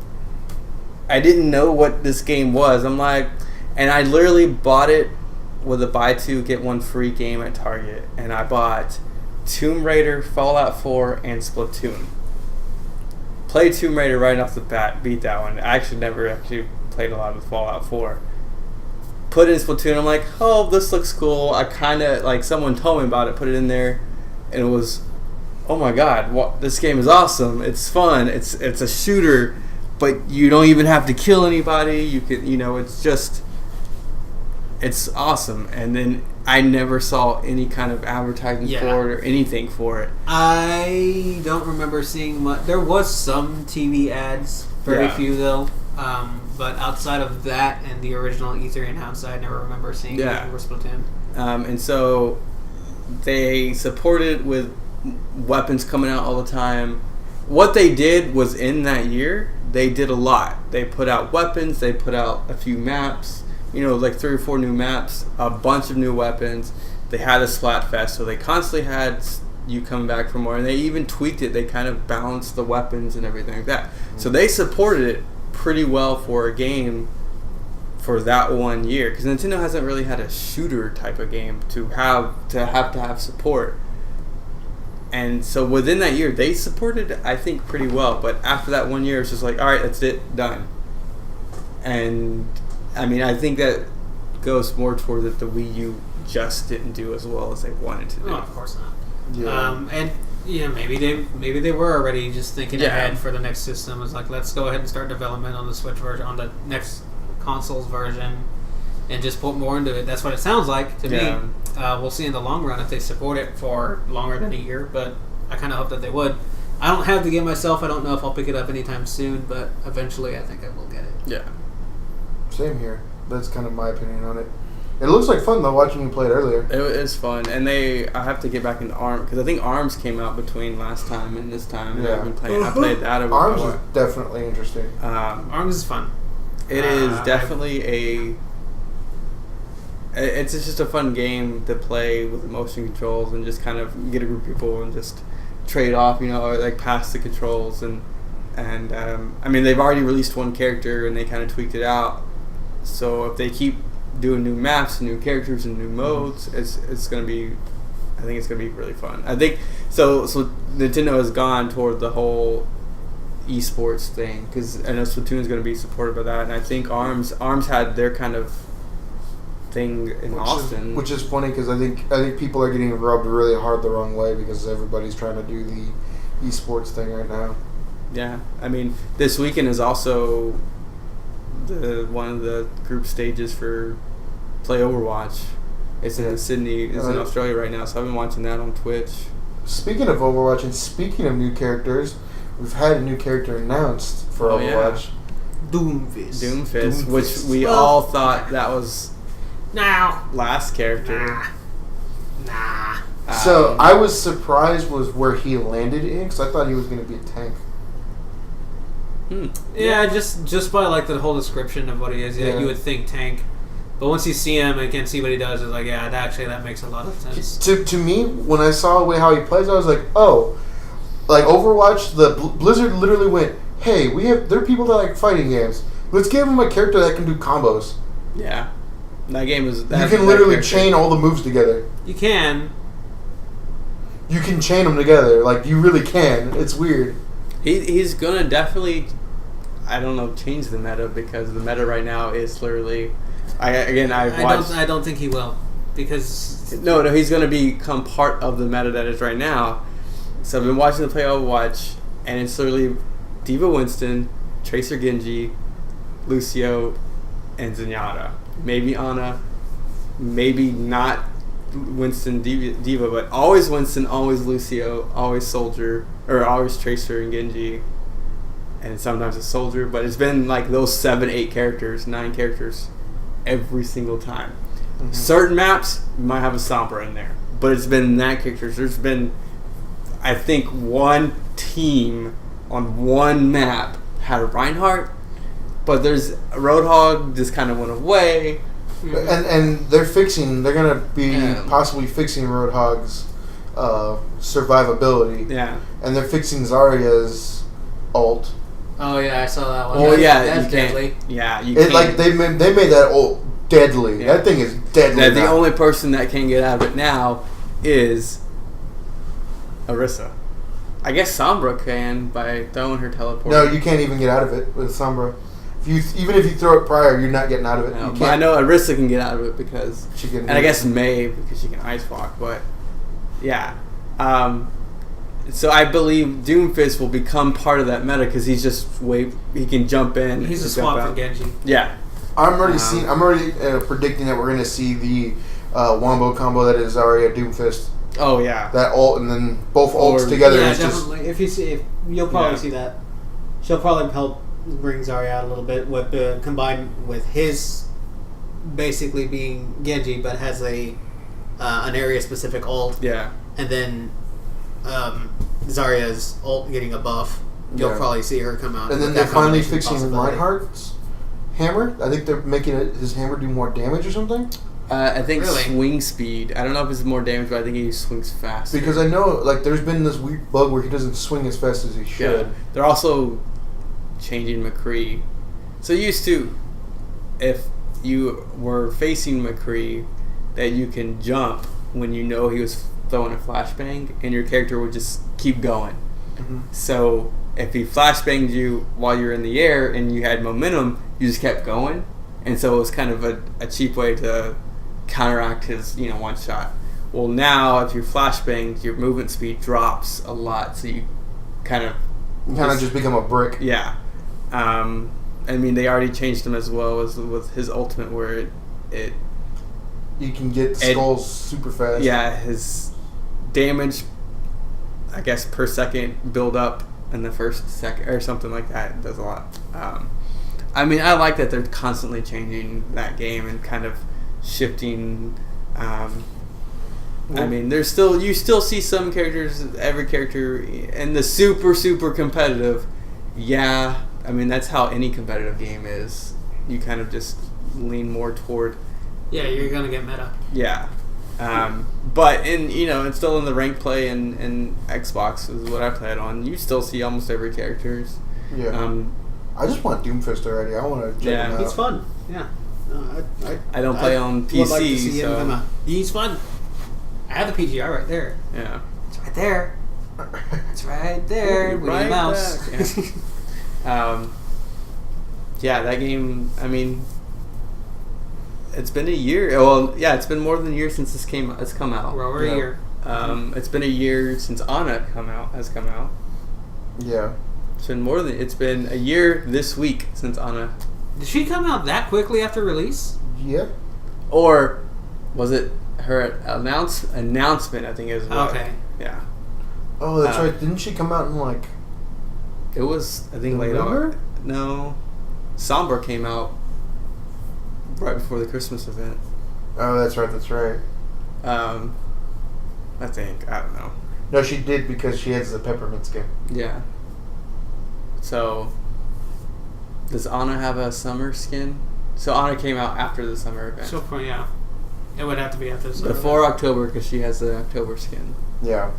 Speaker 3: I didn't know what this game was. I'm like, and I literally bought it with a buy 2 get 1 free game at Target, and I bought Tomb Raider, Fallout 4, and Splatoon. Played Tomb Raider right off the bat, beat that one. I actually never played a lot of Fallout 4. Put in Splatoon, I'm like, oh, this looks cool. I kind of, someone told me about it, put it in there, and it was, oh my god, this game is awesome. It's fun. It's a shooter, but you don't even have to kill anybody. You can, it's awesome. And then I never saw any kind of advertising for it or anything for it.
Speaker 1: I don't remember seeing much. There was some TV ads, very few though. But outside of that and the original E3 announce, I never remember seeing anything for Splatoon.
Speaker 3: And so they supported with weapons coming out all the time. What they did was in that year, they did a lot. They put out weapons, they put out a few maps, 3 or 4 new maps, a bunch of new weapons. They had a Splatfest, so they constantly had you coming back for more. And they even tweaked it. They kind of balanced the weapons and everything like that. Mm-hmm. So they supported it pretty well for a game for that 1 year, because Nintendo hasn't really had a shooter type of game to have support. And so within that year, they supported, I think, pretty well. But after that 1 year, it's just like, all right, that's it, done. And I mean, I think that goes more toward that the Wii U just didn't do as well as they wanted to do.
Speaker 1: No, of course not. Yeah. And maybe they were already just thinking ahead for the next system. It's like, let's go ahead and start development on the Switch version, on the next console's version, and just put more into it. That's what it sounds like to me. We'll see in the long run if they support it for longer than a year, but I kind of hope that they would. I don't have the game myself. I don't know if I'll pick it up anytime soon, but eventually I think I will get it.
Speaker 3: Yeah.
Speaker 2: Same here. That's kind of my opinion on it. It looks like fun, though, watching you play it earlier.
Speaker 3: It is fun. And I have to get back into ARMS, because I think ARMS came out between last time and this time. And I played that over
Speaker 2: ARMS is definitely interesting.
Speaker 1: ARMS is fun.
Speaker 3: It is definitely it's just a fun game to play with motion controls and just kind of get a group of people and just trade off, or like pass the controls and I mean they've already released one character and they kind of tweaked it out. So if they keep doing new maps, new characters, and new modes, it's gonna be. I think it's gonna be really fun. I think so. So Nintendo has gone toward the whole esports thing because I know Splatoon is gonna be supported by that, and I think Arms had their kind of thing in Austin,
Speaker 2: which is funny because I think people are getting rubbed really hard the wrong way because everybody's trying to do the esports thing right now.
Speaker 3: Yeah, I mean this weekend is also one of the group stages for Play Overwatch. It's in Sydney. It's in Australia right now, so I've been watching that on Twitch.
Speaker 2: Speaking of Overwatch and speaking of new characters, we've had a new character announced for Overwatch.
Speaker 1: Yeah.
Speaker 3: Doomfist, which we all thought that was last character.
Speaker 1: Nah.
Speaker 2: So I was surprised with where he landed in because I thought he was going to be a tank.
Speaker 1: Yeah, just by like the whole description of what he is, you would think tank. But once you see him and can see what he does, it's like, that makes a lot of sense.
Speaker 2: To me, when I saw the way how he plays, I was like, oh, like Overwatch, the Blizzard literally went, hey, there are people that like fighting games. Let's give him a character that can do combos.
Speaker 3: Yeah, that game is.
Speaker 2: You can literally chain all the moves together.
Speaker 1: You can.
Speaker 2: You can chain them together, like you really can. It's weird.
Speaker 3: He's gonna definitely, I don't know, change the meta because the meta right now is literally. I
Speaker 1: don't think he will because
Speaker 3: no, he's gonna become part of the meta that is right now. So I've been watching the play Overwatch, and it's literally Diva Winston, Tracer Genji, Lucio, and Zenyatta. Maybe Ana, maybe not Winston Diva, but always Winston, always Lucio, always Soldier, or always Tracer and Genji, and sometimes a Soldier. But it's been like those 7, 8 characters, 9 characters every single time. Mm-hmm. Certain maps you might have a Sombra in there, but it's been that characters. There's been, I think, one team on one map had a Reinhardt, but there's Roadhog just kind of went away.
Speaker 2: And they're going to be possibly fixing Roadhog's survivability.
Speaker 3: Yeah.
Speaker 2: And they're fixing Zarya's ult.
Speaker 1: Oh yeah, I saw that one.
Speaker 3: Oh yeah,
Speaker 1: that's deadly.
Speaker 3: Yeah, you
Speaker 2: can't. Like they made that ult deadly. Yeah. That thing is deadly.
Speaker 3: Yeah, the only person that can get out of it now is Orisa. I guess Sombra can by throwing her teleport.
Speaker 2: No, you can't even get out of it with Sombra. Even if you throw it prior, you're not getting out of it.
Speaker 3: No, but I know Orisa can get out of it because
Speaker 2: she can.
Speaker 3: And I guess May because she can ice walk. But yeah, so I believe Doomfist will become part of that meta because he's just he can jump in.
Speaker 1: He's a swap for Genji.
Speaker 3: Yeah,
Speaker 2: I'm already predicting that we're going to see the wombo combo that is Zarya Doomfist.
Speaker 3: Oh yeah,
Speaker 2: that ult and then both ults together.
Speaker 1: Yeah, definitely. If you'll probably see that, she'll probably help bring Zarya out a little bit with combined with his basically being Genji, but has an area specific ult.
Speaker 3: Yeah,
Speaker 1: and then Zarya's ult getting a buff. You'll probably see her come out.
Speaker 2: And then they're finally fixing Reinhardt's hammer. I think they're making his hammer do more damage or something.
Speaker 3: I think swing speed. I don't know if it's more damage, but I think he swings faster.
Speaker 2: Because I know, like, there's been this weird bug where he doesn't swing as fast as he should.
Speaker 3: Yeah. They're also changing McCree. So used to, if you were facing McCree, that you can jump when you know he was throwing a flashbang, and your character would just keep going. Mm-hmm. So if he flashbanged you while you're in the air and you had momentum, you just kept going. And so it was kind of a cheap way to counteract his, one shot. Well, now if you're flashbanged, your movement speed drops a lot, so you kind of
Speaker 2: just become a brick.
Speaker 3: Yeah. I mean, they already changed him as well as with his ultimate, where it
Speaker 2: you can get skulls super fast.
Speaker 3: Yeah, his damage, I guess, per second build up in the first second or something like that. It does a lot. I mean, I like that they're constantly changing that game and kind of shifting. I mean, you still see some characters, every character, and the super competitive. Yeah, I mean that's how any competitive game is. You kind of just lean more toward.
Speaker 1: Yeah, you're gonna get meta.
Speaker 3: Yeah, But it's still in the ranked play and Xbox is what I played on. You still see almost every characters.
Speaker 2: Yeah. I just want Doomfist already. I want to check him out.
Speaker 1: He's fun. Yeah.
Speaker 3: I don't play on PC,
Speaker 1: would like to see him
Speaker 3: so
Speaker 1: come out. He's fun. I have the PGR right there.
Speaker 3: Yeah.
Speaker 1: It's right there. It's right there. With your mouse.
Speaker 3: Yeah, that game. I mean, it's been a year. Well, yeah, it's been more than a year since it's come out.
Speaker 1: We're over a year.
Speaker 3: It's been a year since Anna has come out.
Speaker 2: Yeah.
Speaker 3: It's been a year this week since Anna.
Speaker 1: Did she come out that quickly after release?
Speaker 2: Yep.
Speaker 3: Or was it her announcement? I think is what.
Speaker 1: Okay.
Speaker 3: Yeah.
Speaker 2: Oh, that's right. Didn't she come out in like?
Speaker 3: It was, I think,
Speaker 2: November?
Speaker 3: later. No, Sombra came out right before the Christmas event.
Speaker 2: Oh, that's right. That's right.
Speaker 3: I think, I don't know.
Speaker 2: No, she did because she has the peppermint skin.
Speaker 3: Yeah. So, does Anna have a summer skin? So Anna came out after the summer event.
Speaker 1: So yeah, it would have to be after the summer.
Speaker 3: Before October, because she has the October skin.
Speaker 2: Yeah.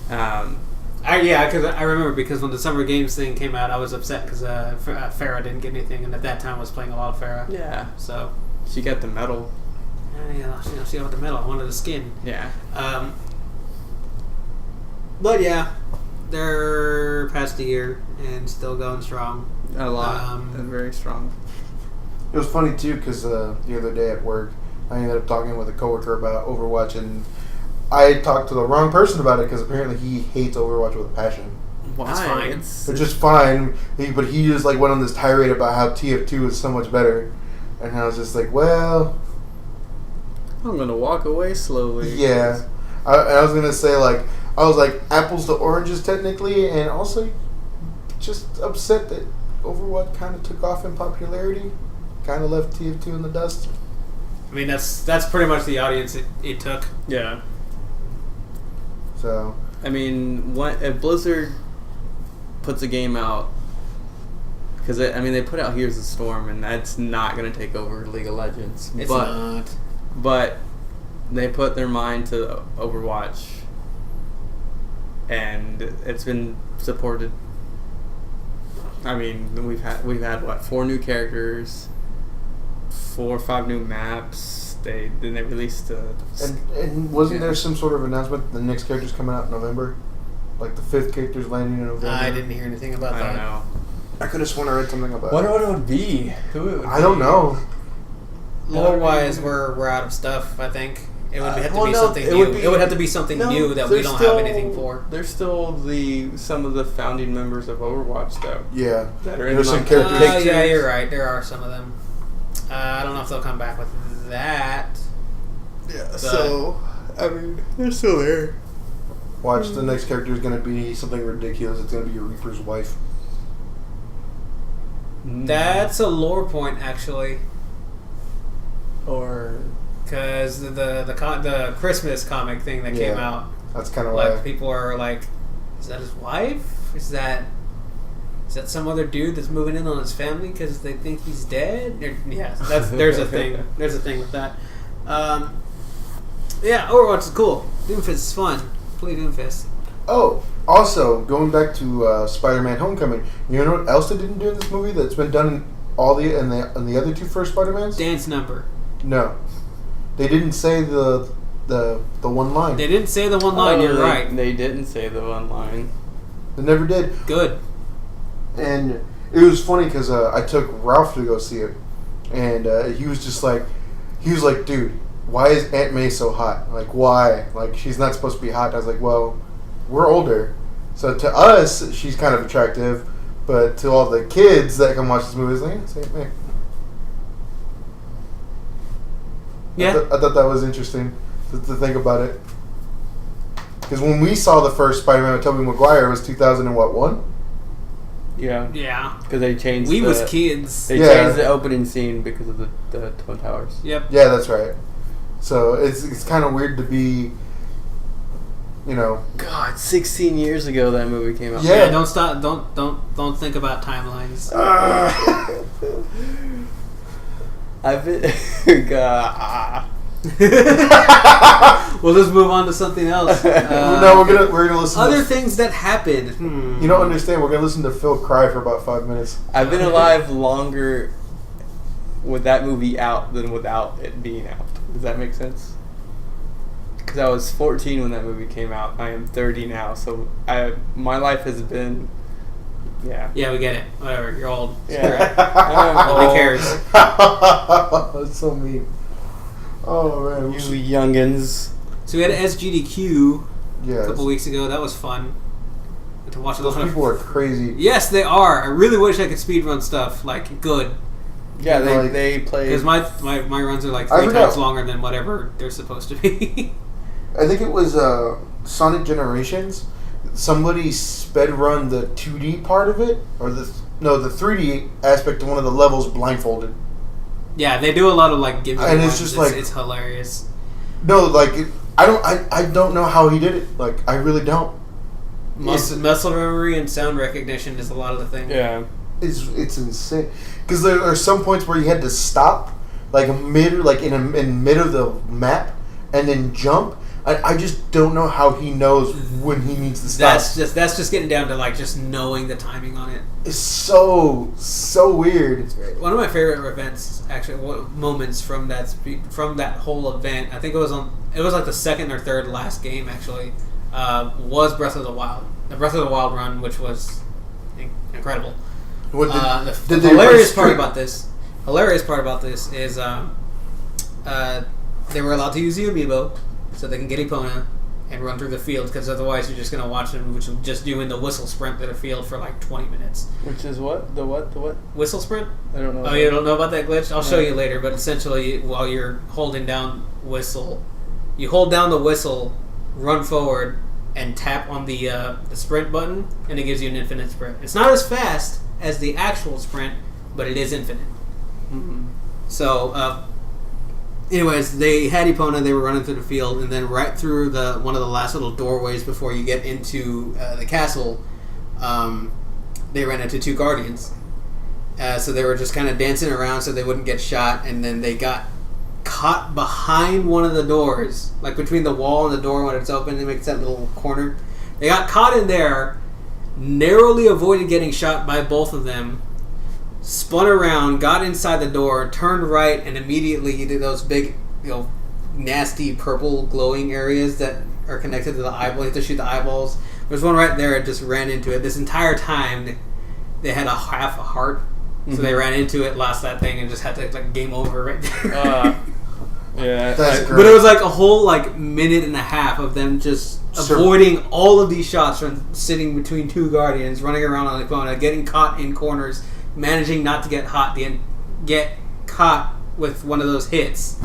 Speaker 1: Because I remember because when the Summer Games thing came out, I was upset because Farrah didn't get anything, and at that time I was playing a lot of Farrah.
Speaker 3: Yeah.
Speaker 1: So
Speaker 3: she got the medal.
Speaker 1: She got the medal. I wanted the skin.
Speaker 3: Yeah.
Speaker 1: But yeah, they're past a year and still going strong.
Speaker 3: A lot. Very strong.
Speaker 2: It was funny too because the other day at work, I ended up talking with a coworker about Overwatch, and I talked to the wrong person about it because apparently he hates Overwatch with a passion.
Speaker 3: Why?
Speaker 1: That's fine.
Speaker 2: It's just fine, but he just like went on this tirade about how TF2 is so much better, and I was just like, well,
Speaker 3: I'm gonna walk away slowly.
Speaker 2: Yeah, I was gonna say I was like apples to oranges technically, and also just upset that Overwatch kind of took off in popularity, kind of left TF2 in the dust.
Speaker 1: I mean, that's pretty much the audience it took.
Speaker 3: Yeah.
Speaker 2: So
Speaker 3: I mean, if Blizzard puts a game out, because they put out Here's the Storm, and that's not going to take over League of Legends.
Speaker 1: It's not.
Speaker 3: But they put their mind to Overwatch, and it's been supported. I mean, we've had what, 4 new characters, 4 or 5 new maps. They released
Speaker 2: and wasn't there some sort of announcement that the next character's coming out in November? Like the 5th character's landing in November?
Speaker 1: I didn't hear anything about that.
Speaker 3: I don't know.
Speaker 2: I could have sworn I read something about
Speaker 3: What
Speaker 2: it.
Speaker 3: it would be? Who it would
Speaker 2: I don't know.
Speaker 1: Lore wise, we're out of stuff. I think it would have to be something
Speaker 3: it
Speaker 1: new.
Speaker 3: would be-
Speaker 1: It would have to be something new that we don't have anything for.
Speaker 3: There's still some of the founding members of Overwatch though.
Speaker 2: Yeah.
Speaker 3: That are in
Speaker 2: There's some
Speaker 3: like
Speaker 2: characters.
Speaker 3: pictures.
Speaker 1: Yeah, you're right. There are some of them. I don't know if they'll come back with that.
Speaker 3: Yeah. So I mean, they're still there.
Speaker 2: Watch, the next character is going to be something ridiculous. It's going to be a Reaper's wife.
Speaker 1: That's a lore point, actually,
Speaker 3: Or
Speaker 1: because the Christmas comic thing that came out,
Speaker 2: That's kind of why.
Speaker 1: like people are like, is that his wife? Is that some other dude that's moving in on his family because they think he's dead? Yeah, there's a thing. There's a thing with that. Yeah, Overwatch is cool. Doomfist is fun. Play Doomfist.
Speaker 2: Oh, also, going back to Spider-Man Homecoming, you know what else they didn't do in this movie that's been done in all the other 2 first Spider-Mans?
Speaker 1: Dance number.
Speaker 2: No. They didn't say the one line.
Speaker 1: They didn't say the one line. You're right.
Speaker 3: They didn't say the one line.
Speaker 2: They never did.
Speaker 1: Good.
Speaker 2: And it was funny because I took Ralph to go see it, and he was like, dude, why is Aunt May so hot? Like, why? Like, she's not supposed to be hot. I was like, well, we're older, so to us, she's kind of attractive, but to all the kids that come watch this movie, it's like, it's Aunt May.
Speaker 1: Yeah.
Speaker 2: I thought that was interesting to think about it. Because when we saw the first Spider-Man with Tobey Maguire, it was 2001?
Speaker 3: Yeah.
Speaker 1: Yeah.
Speaker 3: Because they changed.
Speaker 1: We was kids.
Speaker 3: They changed the opening scene because of the Twin Towers.
Speaker 1: Yep.
Speaker 2: Yeah, that's right. So it's kind of weird to be, you know.
Speaker 3: God, 16 years ago that movie came out.
Speaker 2: Yeah.
Speaker 1: Don't stop. Don't think about timelines.
Speaker 3: I've been. God.
Speaker 1: We'll just move on to something else.
Speaker 2: No, we're gonna listen.
Speaker 1: Other things that happened.
Speaker 2: You don't understand. We're gonna listen to Phil cry for about 5 minutes.
Speaker 3: I've been alive longer with that movie out than without it being out. Does that make sense? Because I was 14 when that movie came out. I am 30 now, so my life has been. Yeah.
Speaker 1: Yeah, we get it. Whatever. You're old.
Speaker 3: Yeah.
Speaker 1: Nobody cares.
Speaker 2: That's so mean. Oh man,
Speaker 3: You youngins.
Speaker 1: So we had SGDQ
Speaker 2: yeah,
Speaker 1: a couple weeks ago. That was fun. To watch
Speaker 2: those people are crazy.
Speaker 1: Yes, they are. I really wish I could speedrun stuff like good.
Speaker 3: Yeah, they play.
Speaker 1: Because my runs are like 3 times longer than whatever they're supposed to be.
Speaker 2: I think it was Sonic Generations. Somebody sped run the 2D part of it, or the 3D aspect of one of the levels blindfolded.
Speaker 1: Yeah, they do a lot of like gimmick
Speaker 2: and
Speaker 1: ones.
Speaker 2: It's just like
Speaker 1: it's hilarious.
Speaker 2: No, like I don't know how he did it. Like I really don't.
Speaker 1: Muscle memory and sound recognition is a lot of the thing.
Speaker 3: Yeah,
Speaker 2: it's insane. Because there are some points where you had to stop, like in mid of the map, and then jump. I just don't know how he knows when he needs to stop.
Speaker 1: That's just getting down to like just knowing the timing on it.
Speaker 2: It's so weird.
Speaker 1: It's great. One of my favorite events, actually, moments from that whole event. I think it was like the second or third last game actually. Was Breath of the Wild. The Breath of the Wild run, which was incredible. The hilarious part about this is they were allowed to use the amiibo so they can get Epona and run through the field, because otherwise you're just going to watch them just doing the whistle sprint through the field for like 20 minutes.
Speaker 3: Which is what? The what?
Speaker 1: Whistle sprint?
Speaker 3: I don't know.
Speaker 1: Oh, you don't know about that glitch? I'll show you later, but essentially while you're holding down whistle, you hold down the whistle, run forward, and tap on the sprint button, and it gives you an infinite sprint. It's not as fast as the actual sprint, but it is infinite.
Speaker 3: Mm-hmm.
Speaker 1: So, anyways, they had Epona, they were running through the field, and then right through one of the last little doorways before you get into the castle, they ran into 2 guardians. So they were just kind of dancing around so they wouldn't get shot, and then they got caught behind one of the doors, like between the wall and the door when it's open, it makes that little corner. They got caught in there, narrowly avoided getting shot by both of them, spun around, got inside the door, turned right, and immediately you did those big, nasty purple glowing areas that are connected to the eyeball. You have to shoot the eyeballs. There's one right there. It just ran into it. This entire time, they had half a heart. So they ran into it, lost that thing, and just had to game over right there.
Speaker 3: Yeah,
Speaker 2: that's great.
Speaker 1: But it was like a whole minute and a half of them just avoiding all of these shots from sitting between 2 guardians, running around on the Epona, getting caught in corners, managing not to get caught with one of those hits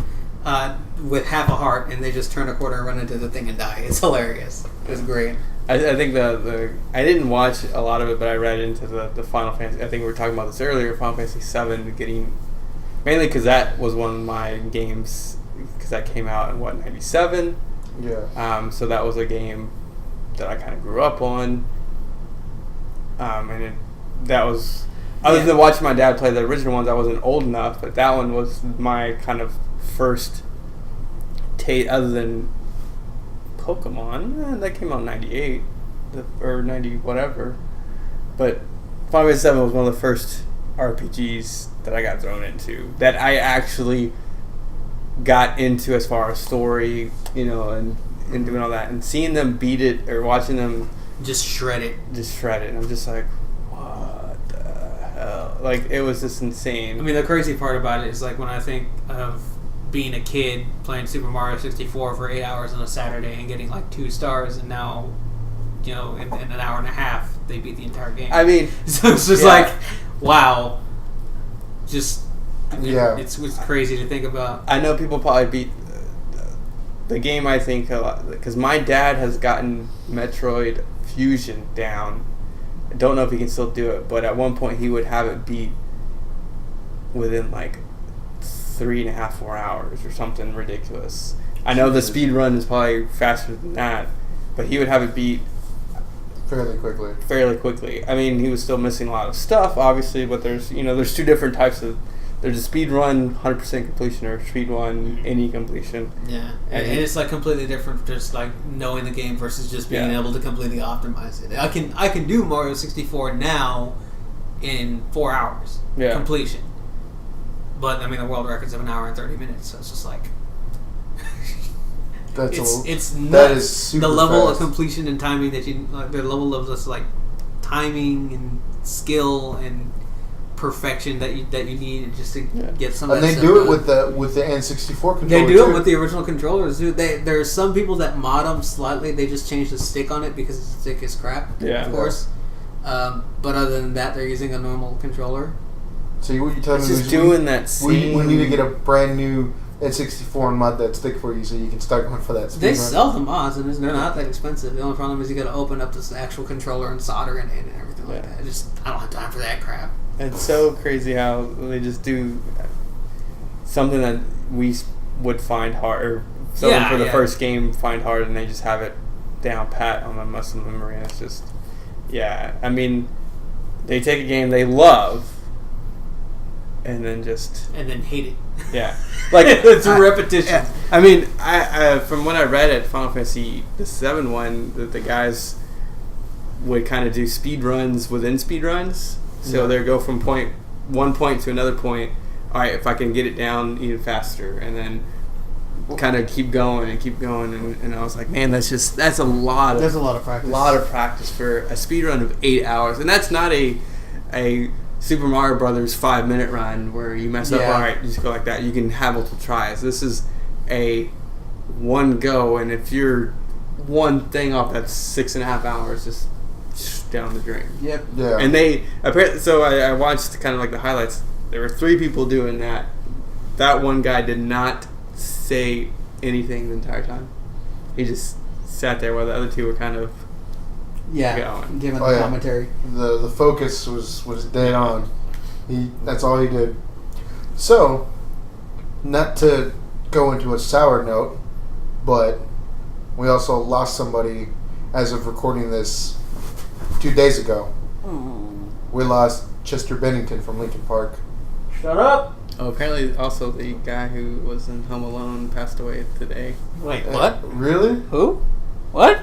Speaker 1: with half a heart, and they just turn a corner and run into the thing and die. It's hilarious. It was great.
Speaker 3: I think I didn't watch a lot of it, but I read into the Final Fantasy. I think we were talking about this earlier. Final Fantasy VII getting, mainly because that was one of my games, because that came out in 97.
Speaker 2: Yeah.
Speaker 3: So that was a game that I kind of grew up on. That was, other than watching my dad play the original ones, I wasn't old enough, but that one was my kind of first taste, other than Pokemon. That came out in 98 or 90 whatever. But Final Fantasy VII was one of the first RPGs that I got thrown into, that I actually got into as far as story, and doing all that, and seeing them beat it or watching them
Speaker 1: just shred it.
Speaker 3: And I'm just like, what the hell? Like, it was just insane.
Speaker 1: I mean, the crazy part about it is when I think of being a kid playing Super Mario 64 for 8 hours on a Saturday and getting 2 stars, and now, in an hour and a half, they beat the entire game.
Speaker 3: I mean,
Speaker 1: so it's just wow. Just, it's crazy to think about.
Speaker 3: I know people probably beat the game, I think, a lot, because my dad has gotten Metroid Fusion down. I don't know if he can still do it, but at one point he would have it beat within 3.5, 4 hours or something ridiculous. I know the speed run is probably faster than that, but he would have it beat
Speaker 2: fairly quickly.
Speaker 3: I mean, he was still missing a lot of stuff, obviously, but there's 2 different types of there's a speed run 100% completion or speed run any completion.
Speaker 1: Yeah, and it's like completely different, just like knowing the game versus just being able to completely optimize it. I can do Mario 64 now in 4 hours completion, but I mean the world record's of 1 hour and 30 minutes, so it's just like it's nuts.
Speaker 2: That is super
Speaker 1: the level
Speaker 2: fast.
Speaker 1: of completion and timing that you like, the level of just like timing and skill and perfection that you need just to get some.
Speaker 2: And
Speaker 1: of that
Speaker 2: they
Speaker 1: stuff
Speaker 2: do it
Speaker 1: done.
Speaker 2: with the N64 controller.
Speaker 1: They do it with the original controllers. There are some people that mod them slightly. They just change the stick on it because the stick is crap.
Speaker 3: Yeah,
Speaker 1: of course. But other than that, they're using a normal controller.
Speaker 2: So what you telling me
Speaker 3: just
Speaker 2: is
Speaker 3: doing that same.
Speaker 2: we need to get a brand new N64 and mod that stick for you so you can start going for that speed
Speaker 1: They
Speaker 2: run.
Speaker 1: sell the mods and they're not that expensive. The only problem is you got to open up this actual controller and solder it in and everything like that. I don't have time for that crap.
Speaker 3: It's so crazy how they just do something that we would find hard, or someone for the first game find hard, and they just have it down pat on the muscle memory. And it's just, I mean, they take a game they love and then
Speaker 1: hate it.
Speaker 3: Yeah, like
Speaker 1: it's a repetition.
Speaker 3: I mean, I from what I read at Final Fantasy the 7 one, the guys would kind of do speed runs within speed runs. So they go from one point to another point. All right, if I can get it down even faster, and then kind of keep going. And I was like, man, that's a lot of
Speaker 1: practice.
Speaker 3: A lot of practice for a speed run of 8 hours, and that's not a Super Mario Brothers 5-minute run where you mess up. All right, just go like that. You can have multiple tries. This is a one go, and if you're one thing off, that's 6.5 hours just down the drain.
Speaker 1: Yep.
Speaker 2: Yeah.
Speaker 3: And they apparently. So I watched kind of like the highlights. There were 3 people doing that. That one guy did not say anything the entire time. He just sat there while the other 2 were kind of going.
Speaker 1: Giving the commentary.
Speaker 2: The focus was dead on. That's all he did. So, not to go into a sour note, but we also lost somebody as of recording this 2 days ago. We lost Chester Bennington from Linkin Park.
Speaker 1: Shut up!
Speaker 3: Oh, apparently also the guy who was in Home Alone passed away today.
Speaker 1: Wait, what?
Speaker 2: Really?
Speaker 1: Who? What?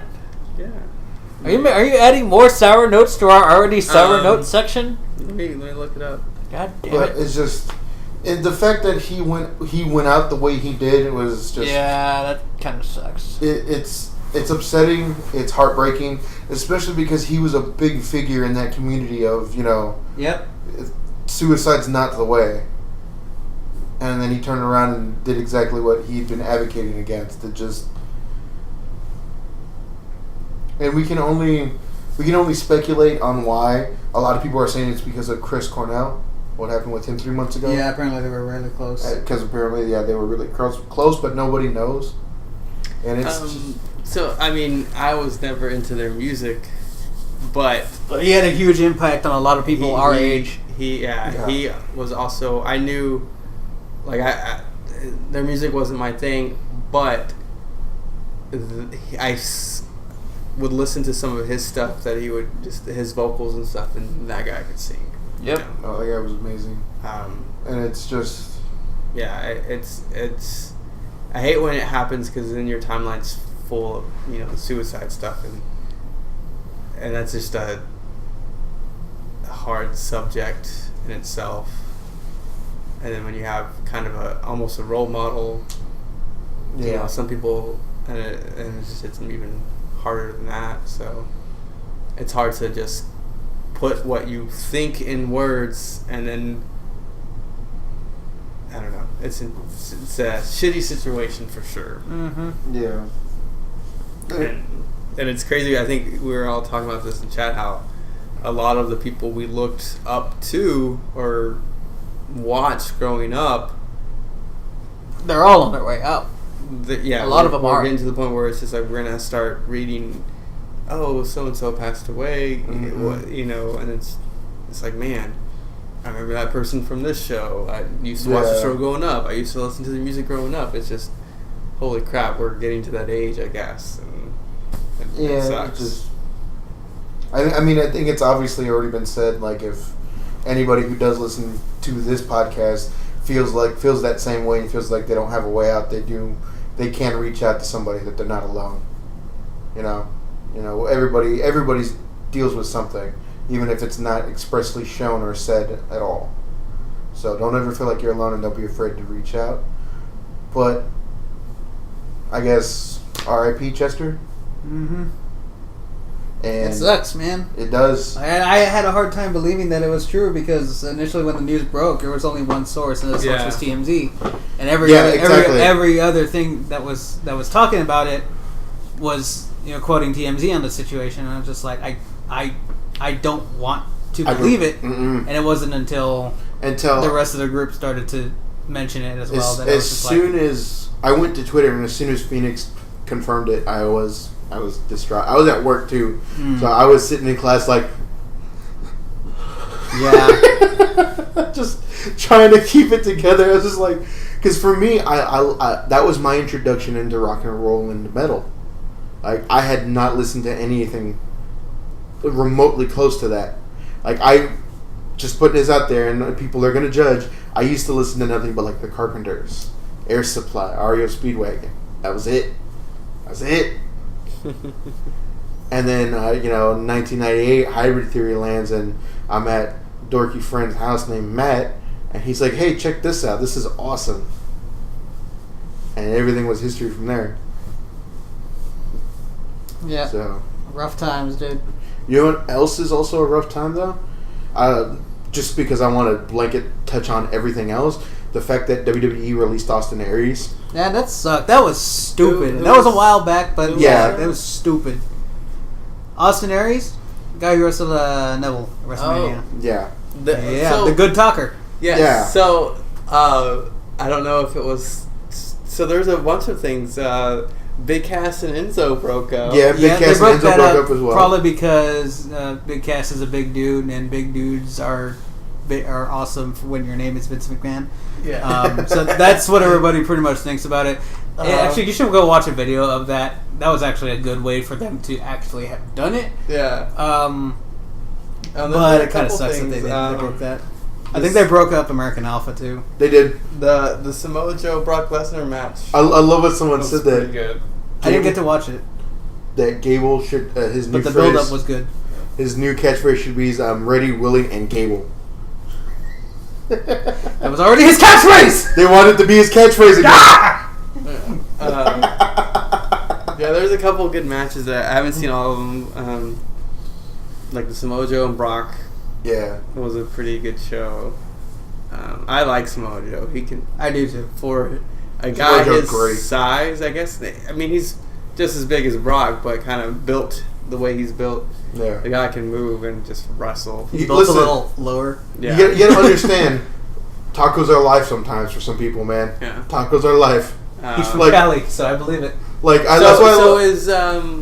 Speaker 3: Yeah.
Speaker 1: Are you adding more sour notes to our already sour notes section?
Speaker 3: Let me look it up.
Speaker 1: God damn
Speaker 2: But
Speaker 1: it!
Speaker 2: it's just the fact that he went out the way he did. It was just
Speaker 1: that kind of sucks.
Speaker 2: It's upsetting. It's heartbreaking, especially because he was a big figure in that community of
Speaker 1: Yep.
Speaker 2: Suicide's not the way. And then he turned around and did exactly what he'd been advocating against. And we can only speculate on why. A lot of people are saying it's because of Chris Cornell. What happened with him 3 months ago?
Speaker 1: Yeah, apparently they were really close.
Speaker 2: Because apparently, they were really close, but nobody knows. And it's
Speaker 3: so I mean, I was never into their music, but
Speaker 1: he had a huge impact on a lot of people our age.
Speaker 3: He was also, I knew, like their music wasn't my thing, but I would listen to some of his stuff that he would his vocals and stuff, and that guy could sing.
Speaker 1: Yep.
Speaker 2: Oh, that guy was amazing. And it's just
Speaker 3: it's I hate when it happens because then your timeline's full of the suicide stuff, and that's just a hard subject in itself. And then when you have kind of almost a role model, some people, and it's even harder than that. So it's hard to just put what you think in words, and then I don't know. It's a shitty situation for sure.
Speaker 1: Mm-hmm.
Speaker 2: Yeah.
Speaker 3: And it's crazy. I think we were all talking about this in chat, how a lot of the people we looked up to or watched growing up,
Speaker 1: they're all on their way out.
Speaker 3: A
Speaker 1: lot of them are
Speaker 3: getting to the point where it's just like we're gonna start reading, oh, so and so passed away, and it's like, man, I remember that person from this show. I used to watch the show growing up. I used to listen to the music growing up. It's just, holy crap, we're getting to that age, I guess. And it sucks.
Speaker 2: I mean, I think it's obviously already been said, like, if anybody who does listen to this podcast feels that same way and feels like they don't have a way out, they can reach out to somebody that they're not alone. You know, everybody deals with something, even if it's not expressly shown or said at all. So don't ever feel like you're alone, and don't be afraid to reach out. But I guess R.I.P. Chester.
Speaker 1: Mm-hmm.
Speaker 2: And
Speaker 1: it sucks, man.
Speaker 2: It does.
Speaker 1: I had a hard time believing that it was true because initially when the news broke, there was only one source, and the source was TMZ, and every other thing that was talking about it was quoting TMZ on the situation, and I was just like, I don't want to believe it, and it wasn't until the rest of the group started to mention it as well.
Speaker 2: As I went to Twitter, and as soon as Phoenix confirmed it, I was distraught. I was at work too, so I was sitting in class like, just trying to keep it together. I was just like, because for me, I that was my introduction into rock and roll and metal. Like, I had not listened to anything remotely close to that. Like, I just putting this out there, and people are gonna judge. I used to listen to nothing but like the Carpenters, Air Supply, REO Speedwagon. That was it. And then, 1998, Hybrid Theory lands, and I'm at dorky friend's house named Matt, and he's like, "Hey, check this out. This is awesome." And everything was history from there.
Speaker 1: Yeah.
Speaker 2: So
Speaker 1: rough times, dude.
Speaker 2: You know what else is also a rough time, though? Just because I want to blanket touch on everything else, the fact that WWE released Austin Aries.
Speaker 1: Yeah, that sucked. That was stupid. That was a while back, but yeah, that was stupid. Austin Aries, the guy who wrestled Neville at WrestleMania.
Speaker 2: Oh. Yeah.
Speaker 1: The good talker.
Speaker 3: Yeah. So, I don't know if it was... So there's a bunch of things. Big Cass and Enzo broke up.
Speaker 2: Yeah, Big Cass and Enzo broke up as well.
Speaker 1: Probably because Big Cass is a big dude, and big dudes are awesome for when your name is Vince McMahon.
Speaker 3: Yeah.
Speaker 1: So that's what everybody pretty much thinks about it. Actually, you should go watch a video of that. That was actually a good way for them to actually have done it.
Speaker 3: Yeah.
Speaker 1: But it kind of sucks that they broke that. I think they broke up American Alpha too.
Speaker 2: They did.
Speaker 3: The Samoa Joe Brock Lesnar match.
Speaker 2: I love what someone said that.
Speaker 3: Pretty good.
Speaker 1: I didn't get to watch it.
Speaker 2: That Gable should his new
Speaker 1: but the
Speaker 2: phrase,
Speaker 1: build up was good.
Speaker 2: His new catchphrase should be ready, willing, and Gable.
Speaker 1: That was already his catchphrase.
Speaker 2: They wanted to be his catchphrase again.
Speaker 3: Yeah, there's a couple of good matches that I haven't seen all of them. Like the Samoa Joe and Brock.
Speaker 2: Yeah,
Speaker 3: it was a pretty good show. I like Samoa Joe. He can.
Speaker 1: I do too.
Speaker 3: For a guy his size, I guess. I mean, he's just as big as Brock, but kind of built the way he's built.
Speaker 2: Yeah,
Speaker 3: the guy can move and just wrestle.
Speaker 1: He's built a little lower.
Speaker 2: Yeah, you gotta understand. Tacos are life sometimes for some people, man.
Speaker 3: Yeah,
Speaker 2: tacos are life.
Speaker 1: He's from Cali, so I believe it.
Speaker 2: That's why.
Speaker 3: So is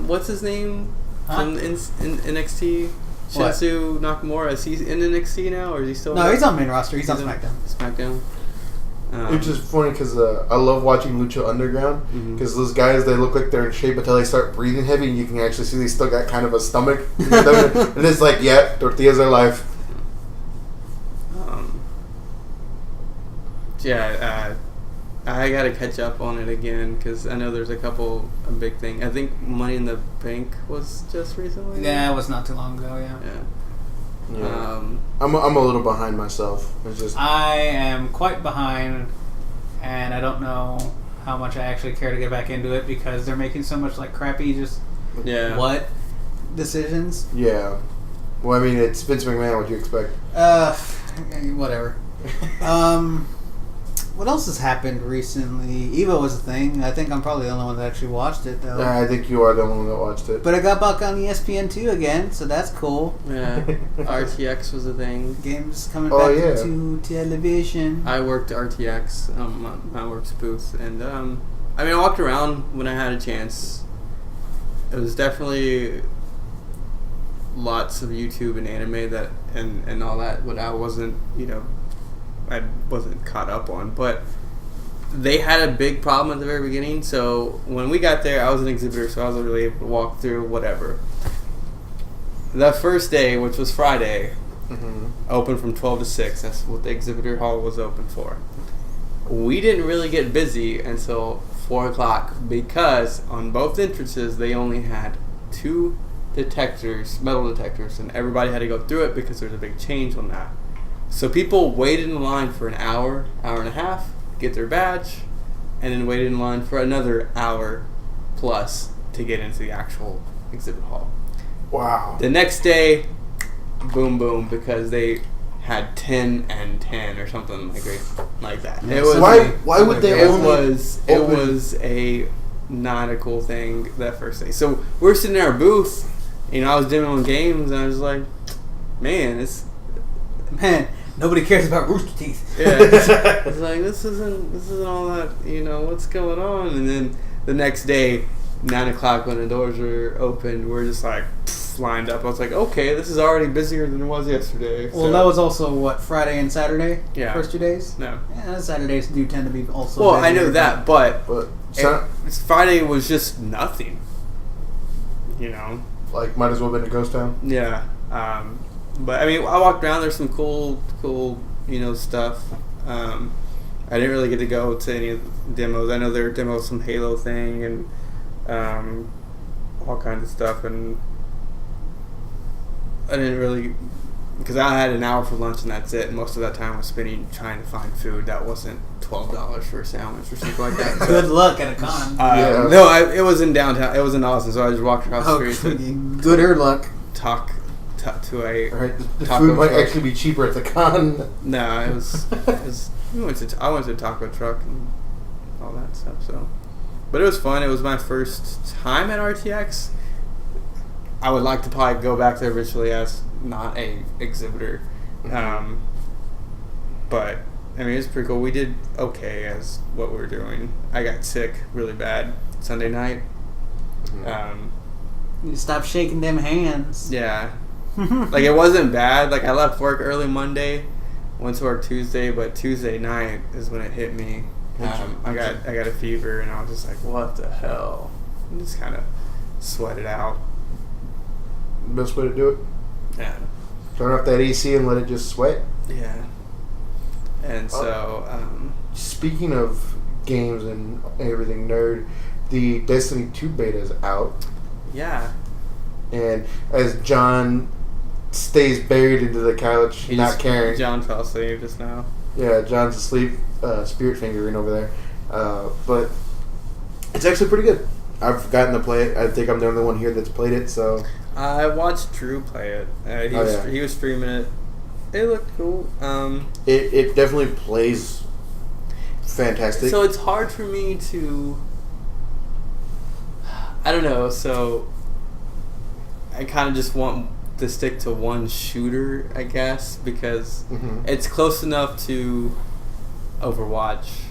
Speaker 3: what's his name from in NXT? Shinsu Nakamura, is he in NXT now, or is he still?
Speaker 1: No, he's on main roster. He's on SmackDown.
Speaker 2: It's just funny because I love watching Lucha Underground because those guys, they look like they're in shape until they start breathing heavy, and you can actually see they still got kind of a stomach. And it's like, yeah, tortillas are life.
Speaker 3: I gotta catch up on it again because I know there's a couple of big things. I think Money in the Bank was just recently.
Speaker 1: Yeah, it was not too long ago.
Speaker 2: Yeah. I'm a little behind myself. It's just
Speaker 1: I am quite behind, and I don't know how much I actually care to get back into it because they're making so much crappy what decisions.
Speaker 2: Yeah. Well, I mean, it's Vince McMahon. What do you expect?
Speaker 1: Whatever. What else has happened recently? Evo was a thing. I think I'm probably the only one that actually watched it, though.
Speaker 2: I think you are the only one that watched it.
Speaker 1: But it got back on ESPN2 again, so that's cool.
Speaker 3: Yeah. RTX was a thing.
Speaker 1: Games coming back to television.
Speaker 3: I worked RTX, my work's booth, and I walked around when I had a chance. It was definitely lots of YouTube and anime that and all that, but I wasn't caught up on, but they had a big problem at the very beginning. So when we got there, I was an exhibitor, so I was really able to walk through whatever. The first day, which was Friday, open from 12 to 6. That's what the exhibitor hall was open for. we didn't really get busy until 4 o'clock because on both entrances they only had 2 detectors, metal detectors, and everybody had to go through it because there's a big change on that. So people waited in line for an hour and a half, get their badge, and then waited in line for another hour plus to get into the actual exhibit hall.
Speaker 2: Wow.
Speaker 3: The next day, boom, because they had 10 and 10 or something like that.
Speaker 2: It was, why would they
Speaker 3: it was a not a cool thing that first day. So we're sitting in our booth, I was demoing games, and I was like, man,
Speaker 1: nobody cares about Rooster Teeth.
Speaker 3: Yeah, it's like this isn't all that. What's going on? And then the next day, 9 o'clock when the doors were open, we're just like lined up. I was like, okay, this is already busier than it was yesterday.
Speaker 1: Well, that was also what, Friday and Saturday?
Speaker 3: Yeah.
Speaker 1: First 2 days?
Speaker 3: No.
Speaker 1: Yeah, Saturdays do tend to be also.
Speaker 3: Well, I know that, but Friday was just nothing.
Speaker 2: Like, might as well have been a ghost town.
Speaker 3: Yeah. But I walked around. There's some cool, stuff. I didn't really get to go to any of the demos. I know there were demos, some Halo thing, and all kinds of stuff. And I didn't really, because I had an hour for lunch and that's it. And most of that time I was spending trying to find food that wasn't $12 for a sandwich or something like that.
Speaker 1: Good luck at a con.
Speaker 3: No, it was in downtown. It was in Austin, so I just walked across the street.
Speaker 1: Gooder luck.
Speaker 3: Talk to a
Speaker 2: the food might actually be cheaper at the con.
Speaker 3: No, it was I went to a taco truck and all that stuff. So, but it was fun. It was my first time at RTX. I would like to probably go back there eventually as not a exhibitor, but it's pretty cool. We did okay as what we were doing. I got sick really bad Sunday night.
Speaker 1: You stop shaking them hands.
Speaker 3: Yeah. It wasn't bad. I left work early Monday, went to work Tuesday, but Tuesday night is when it hit me. I got a fever, and I was just like, what the hell? And just kind of sweat it out.
Speaker 2: Best way to do it?
Speaker 3: Yeah.
Speaker 2: Turn off that AC and let it just sweat?
Speaker 3: Yeah. And so...
Speaker 2: speaking of games and everything nerd, the Destiny 2 beta is out.
Speaker 3: Yeah.
Speaker 2: And as John stays buried into the couch, not caring.
Speaker 3: John fell asleep just now.
Speaker 2: Yeah, John's asleep, spirit fingering over there. But it's actually pretty good. I've gotten to play it. I think I'm the only one here that's played it, so...
Speaker 3: I watched Drew play it. He was streaming it. It looked cool.
Speaker 2: It definitely plays fantastic.
Speaker 3: So it's hard for me to... I don't know, so... I kind of just want to stick to one shooter, I guess, because it's close enough to Overwatch,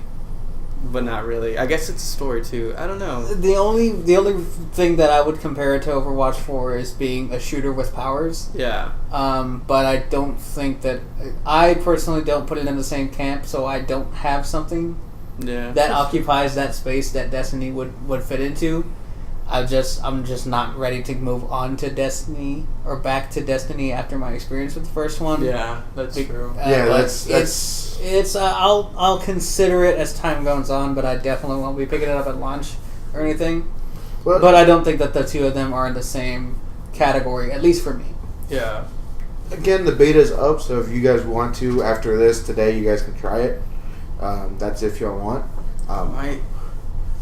Speaker 3: but not really. I guess it's a story too. I don't know.
Speaker 1: The only thing that I would compare it to Overwatch for is being a shooter with powers.
Speaker 3: Yeah.
Speaker 1: But I don't think that... I personally don't put it in the same camp, so I don't have something that occupies that space that Destiny would fit into. I'm just not ready to move on to Destiny or back to Destiny after my experience with the first one.
Speaker 3: Yeah, that's true.
Speaker 1: It's I'll consider it as time goes on, but I definitely won't be picking it up at launch or anything. But I don't think that the two of them are in the same category, at least for me.
Speaker 3: Yeah.
Speaker 2: Again, the beta's up, so if you guys want to, after this today, you guys can try it. That's if y'all want.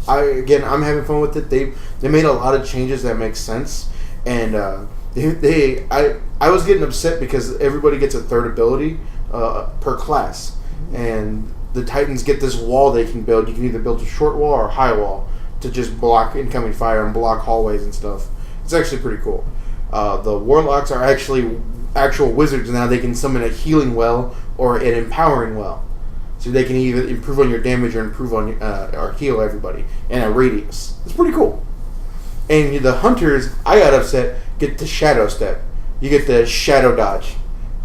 Speaker 2: I'm having fun with it. They made a lot of changes that make sense, and I was getting upset because everybody gets a third ability per class, and the Titans get this wall they can build. You can either build a short wall or a high wall to just block incoming fire and block hallways and stuff. It's actually pretty cool. The Warlocks are actually actual wizards now. They can summon a healing well or an empowering well. So they can either improve on your damage or improve on or heal everybody in a radius. It's pretty cool. And the hunters, I got upset, get the shadow step. You get the shadow dodge.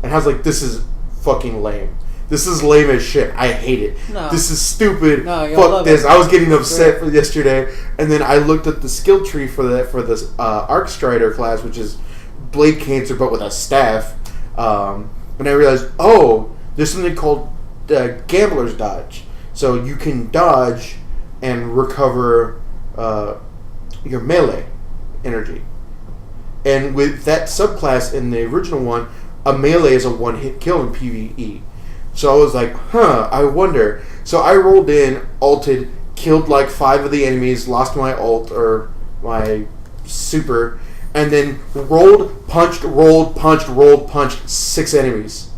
Speaker 2: And I was like, this is fucking lame. This is lame as shit. I hate it. No. This is stupid. No, fuck this. I was getting upset for yesterday. And then I looked at the skill tree for this Arc Strider class, which is Blade Cancer but with a staff. And I realized, there's something called Gambler's Dodge. So you can dodge and recover your melee energy. And with that subclass in the original one, a melee is a one-hit kill in PvE. So I was like, I wonder. So I rolled in, ulted, killed like 5 of the enemies, lost my ult or my super, and then rolled, punched, 6 enemies.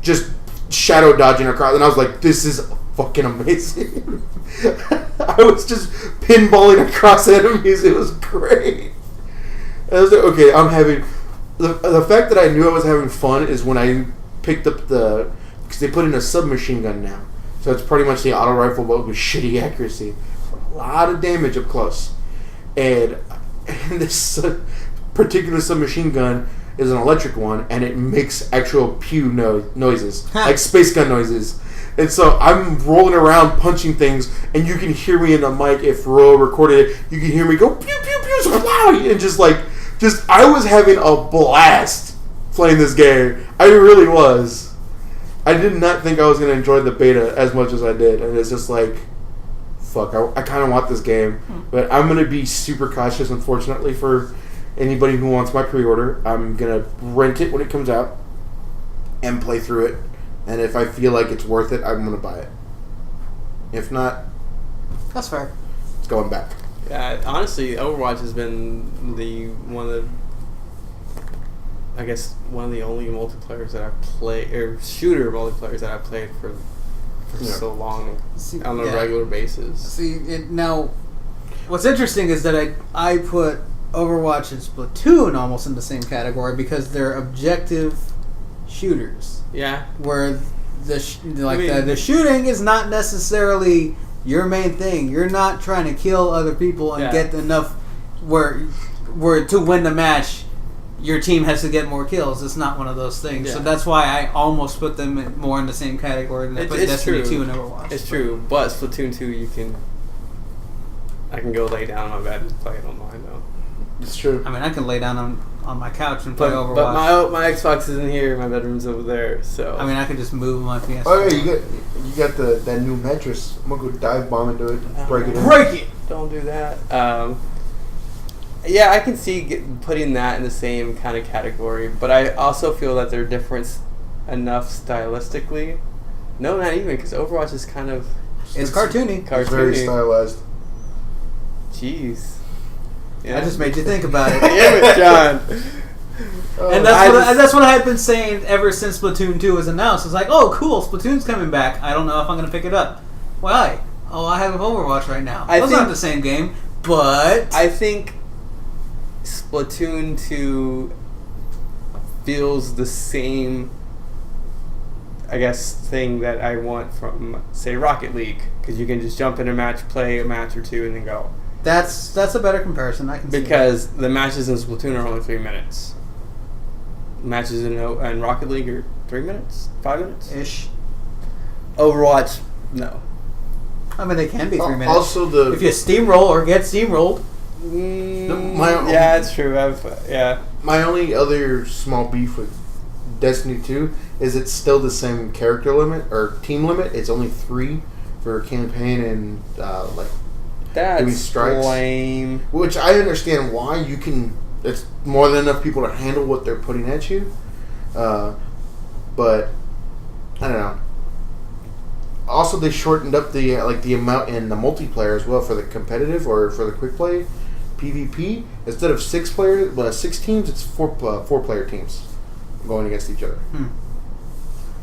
Speaker 2: Just shadow dodging across. And I was like, this is fucking amazing. I was just pinballing across enemies. It was great. And I was like, okay, I'm having... The fact that I knew I was having fun is when I picked up because they put in a submachine gun now. So it's pretty much the auto rifle, but with shitty accuracy. A lot of damage up close. And this particular submachine gun is an electric one, and it makes actual pew noises. Like space gun noises. And so I'm rolling around punching things, and you can hear me in the mic. If Ro recorded it, you can hear me go pew pew pew, and just I was having a blast playing this game. I really was. I did not think I was going to enjoy the beta as much as I did, and it's just like, fuck, I kind of want this game, but I'm going to be super cautious, unfortunately, for anybody who wants my pre-order. I'm going to rent it when it comes out and play through it, and if I feel like it's worth it, I'm going to buy it. If not,
Speaker 1: that's fair.
Speaker 2: It's going back.
Speaker 3: Yeah, honestly, Overwatch has been one of the only multiplayers that I've played, or shooter multiplayers that I've played for so long on a regular basis.
Speaker 1: Now, what's interesting is that I put Overwatch and Splatoon almost in the same category because they're objective shooters.
Speaker 3: Yeah.
Speaker 1: Where the shooting is not necessarily your main thing. You're not trying to kill other people and get enough where to win the match. Your team has to get more kills. It's not one of those things. Yeah. So that's why I almost put them more in the same category than I put Destiny 2 and Overwatch.
Speaker 3: It's true, but Splatoon 2, I can go lay down on my bed and play it online though.
Speaker 2: It's true.
Speaker 1: I mean, I can lay down on my couch and play Overwatch.
Speaker 3: But my Xbox isn't here. My bedroom's over there. So
Speaker 1: I mean, I can just move my PS4.
Speaker 2: Oh yeah, you got that new mattress. I'm gonna go dive bomb into it, break it.
Speaker 1: Break it.
Speaker 3: Don't do that. Yeah, I can see putting that in the same kind of category, but I also feel that they're different enough stylistically. No, not even, because Overwatch is kind of...
Speaker 1: It's cartoony.
Speaker 2: It's very stylized.
Speaker 3: Jeez.
Speaker 1: Yeah. I just made you think about it.
Speaker 3: Damn it, John.
Speaker 1: And that's what I've been saying ever since Splatoon 2 was announced. It's like, oh, cool, Splatoon's coming back. I don't know if I'm going to pick it up. Why? Oh, I have Overwatch right now. It's not the same game, but...
Speaker 3: I think Splatoon 2 feels the same, I guess, thing that I want from, say, Rocket League, because you can just jump in a match, play a match or two, and then go.
Speaker 1: That's a better comparison. I can see
Speaker 3: because the matches in Splatoon are only 3 minutes. Matches in Rocket League are 3 minutes, 5 minutes
Speaker 1: ish.
Speaker 3: Overwatch, no.
Speaker 1: I mean, they can be 3 minutes.
Speaker 2: Also,
Speaker 1: if you steamroll or get steamrolled.
Speaker 3: Yeah, it's true.
Speaker 2: My only other small beef with Destiny 2 is it's still the same character limit or team limit. It's only 3 for campaign and doing strikes.
Speaker 3: Lame.
Speaker 2: Which I understand why. It's more than enough people to handle what they're putting at you. But I don't know. Also, they shortened up the amount in the multiplayer as well for the competitive or for the quick play. PvP, instead of 6 teams, it's 4 player teams going against each other.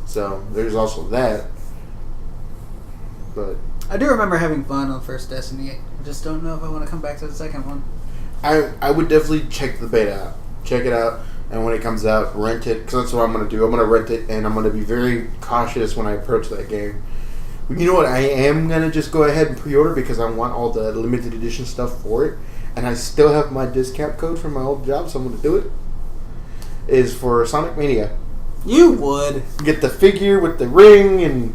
Speaker 2: So there's also that. But
Speaker 1: I do remember having fun on the first Destiny. I just don't know if I want to come back to the second one.
Speaker 2: I would definitely check the beta out. Check it out, and when it comes out, rent it, because that's what I'm going to do. I'm going to rent it, and I'm going to be very cautious when I approach that game. You know what? I am going to just go ahead and pre-order because I want all the limited edition stuff for it. And I still have my discount code from my old job, so I'm going to do it. Is for Sonic Mania.
Speaker 1: You would.
Speaker 2: Get the figure with the ring and...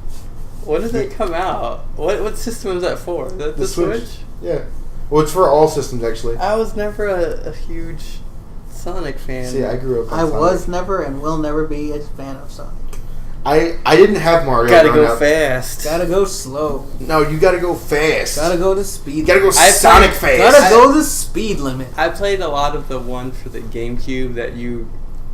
Speaker 3: When does it come out? What system is that for? The Switch?
Speaker 2: Yeah. Well, it's for all systems, actually.
Speaker 3: I was never a huge Sonic fan.
Speaker 2: See, I grew up on
Speaker 1: Sonic.
Speaker 2: I
Speaker 1: was never and will never be a fan of Sonic.
Speaker 2: I didn't have Mario.
Speaker 3: Gotta go fast.
Speaker 1: Gotta go slow.
Speaker 2: No, you gotta go fast.
Speaker 1: Gotta go the speed.
Speaker 2: You gotta go
Speaker 1: limit.
Speaker 2: Sonic fast.
Speaker 1: Gotta go the speed limit.
Speaker 3: I played a lot of the one for the GameCube that you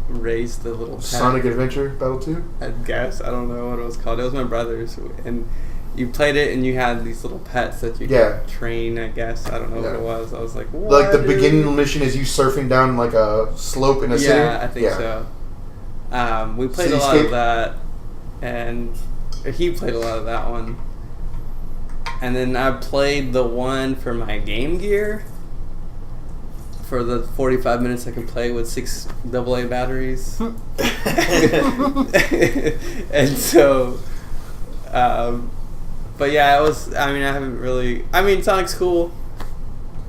Speaker 3: raised the little pet.
Speaker 2: Sonic Adventure Battle 2?
Speaker 3: I guess. I don't know what it was called. It was my brother's. And you played it and you had these little pets that you could train, I guess. I don't know what it was. I was like, what?
Speaker 2: Like the beginning mission is you surfing down like a slope in a city?
Speaker 3: Yeah, I think so. We played a lot of that. And he played a lot of that one. And then I played the one for my Game Gear. For the 45 minutes I could play with 6 AA batteries. And so... but yeah, I haven't really... I mean, Sonic's cool.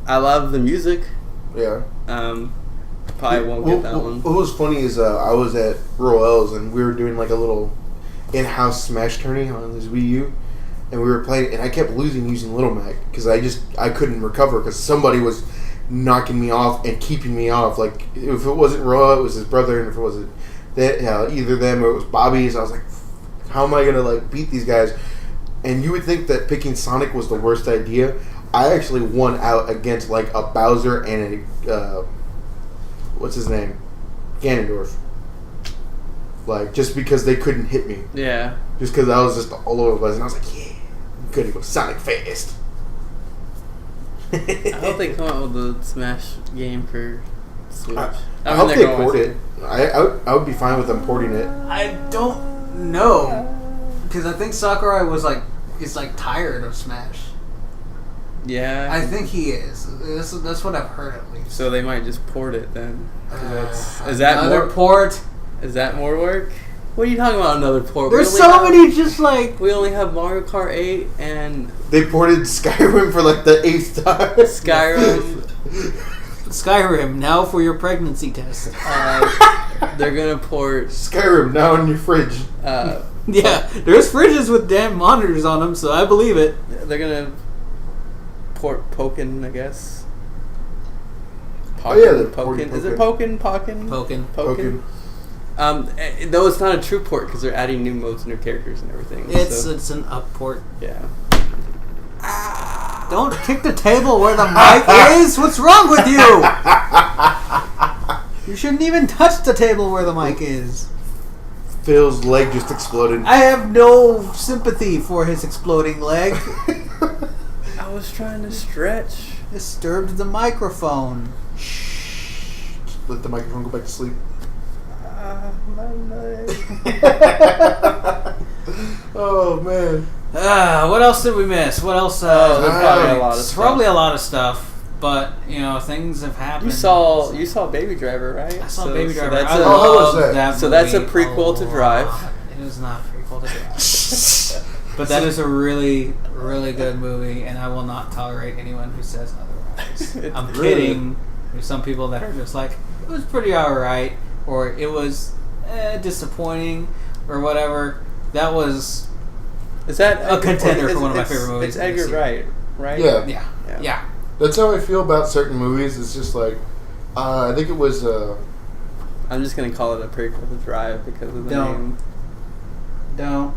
Speaker 3: I love the music.
Speaker 2: Yeah.
Speaker 3: Probably won't get that one.
Speaker 2: What was funny is I was at Royals and we were doing like a little in-house Smash tourney on this Wii U. And we were playing, and I kept losing using Little Mac because I couldn't recover because somebody was knocking me off and keeping me off. Like, if it wasn't Roa, it was his brother, and if it wasn't either them or it was Bobby's, I was like, how am I going to like beat these guys? And you would think that picking Sonic was the worst idea. I actually won out against like a Bowser and a what's his name? Ganondorf. Like, just because they couldn't hit me.
Speaker 3: Yeah. Just
Speaker 2: because I was just all over the place, and I was like, yeah, I'm gonna go Sonic fast.
Speaker 3: I hope they come out with the Smash game for Switch.
Speaker 2: I hope they port it. I would be fine with them porting it.
Speaker 1: I don't know. Because I think Sakurai is tired of Smash.
Speaker 3: Yeah.
Speaker 1: I think he is. That's what I've heard at least.
Speaker 3: So they might just port it then. Is that
Speaker 1: another
Speaker 3: more
Speaker 1: port?
Speaker 3: Is that more work? What are you talking about? Another port?
Speaker 1: There's so many just like...
Speaker 3: We only have Mario Kart 8 and...
Speaker 2: They ported Skyrim for like the 8th time.
Speaker 1: Skyrim, now for your pregnancy test.
Speaker 3: They're gonna port...
Speaker 2: Skyrim, now in your fridge.
Speaker 1: Yeah, there's fridges with damn monitors on them, so I believe it.
Speaker 3: They're gonna port Pokken, I guess.
Speaker 2: Pokken.
Speaker 3: Is it Pokken?
Speaker 1: Pokken.
Speaker 3: Though it's not a true port because they're adding new modes and new characters and everything.
Speaker 1: It's an up port.
Speaker 3: Yeah.
Speaker 1: Don't kick the table where the mic is. What's wrong with you? You shouldn't even touch the table where the mic is.
Speaker 2: Phil's leg just exploded.
Speaker 1: I have no sympathy for his exploding leg.
Speaker 3: I was trying to stretch.
Speaker 1: Disturbed the microphone.
Speaker 2: Shh. Let the microphone go back to sleep.
Speaker 3: My leg.
Speaker 2: Oh man.
Speaker 1: What else did we miss? What else? Probably a lot of stuff. But things have happened.
Speaker 3: You saw Baby Driver, right?
Speaker 1: I saw Baby Driver.
Speaker 3: That's
Speaker 1: I love that movie.
Speaker 3: That's a prequel to Drive.
Speaker 1: It is not a prequel to Drive. But that is a really, really good movie, and I will not tolerate anyone who says otherwise. I'm kidding. There's some people that are just like, it was pretty alright, or it was disappointing, or whatever. That was a contender for one of my favorite movies.
Speaker 3: It's Edgar Wright, right?
Speaker 2: Yeah. That's how I feel about certain movies. It's just like, I think it was...
Speaker 3: I'm just going to call it a prequel to Drive because of the name.
Speaker 1: Don't.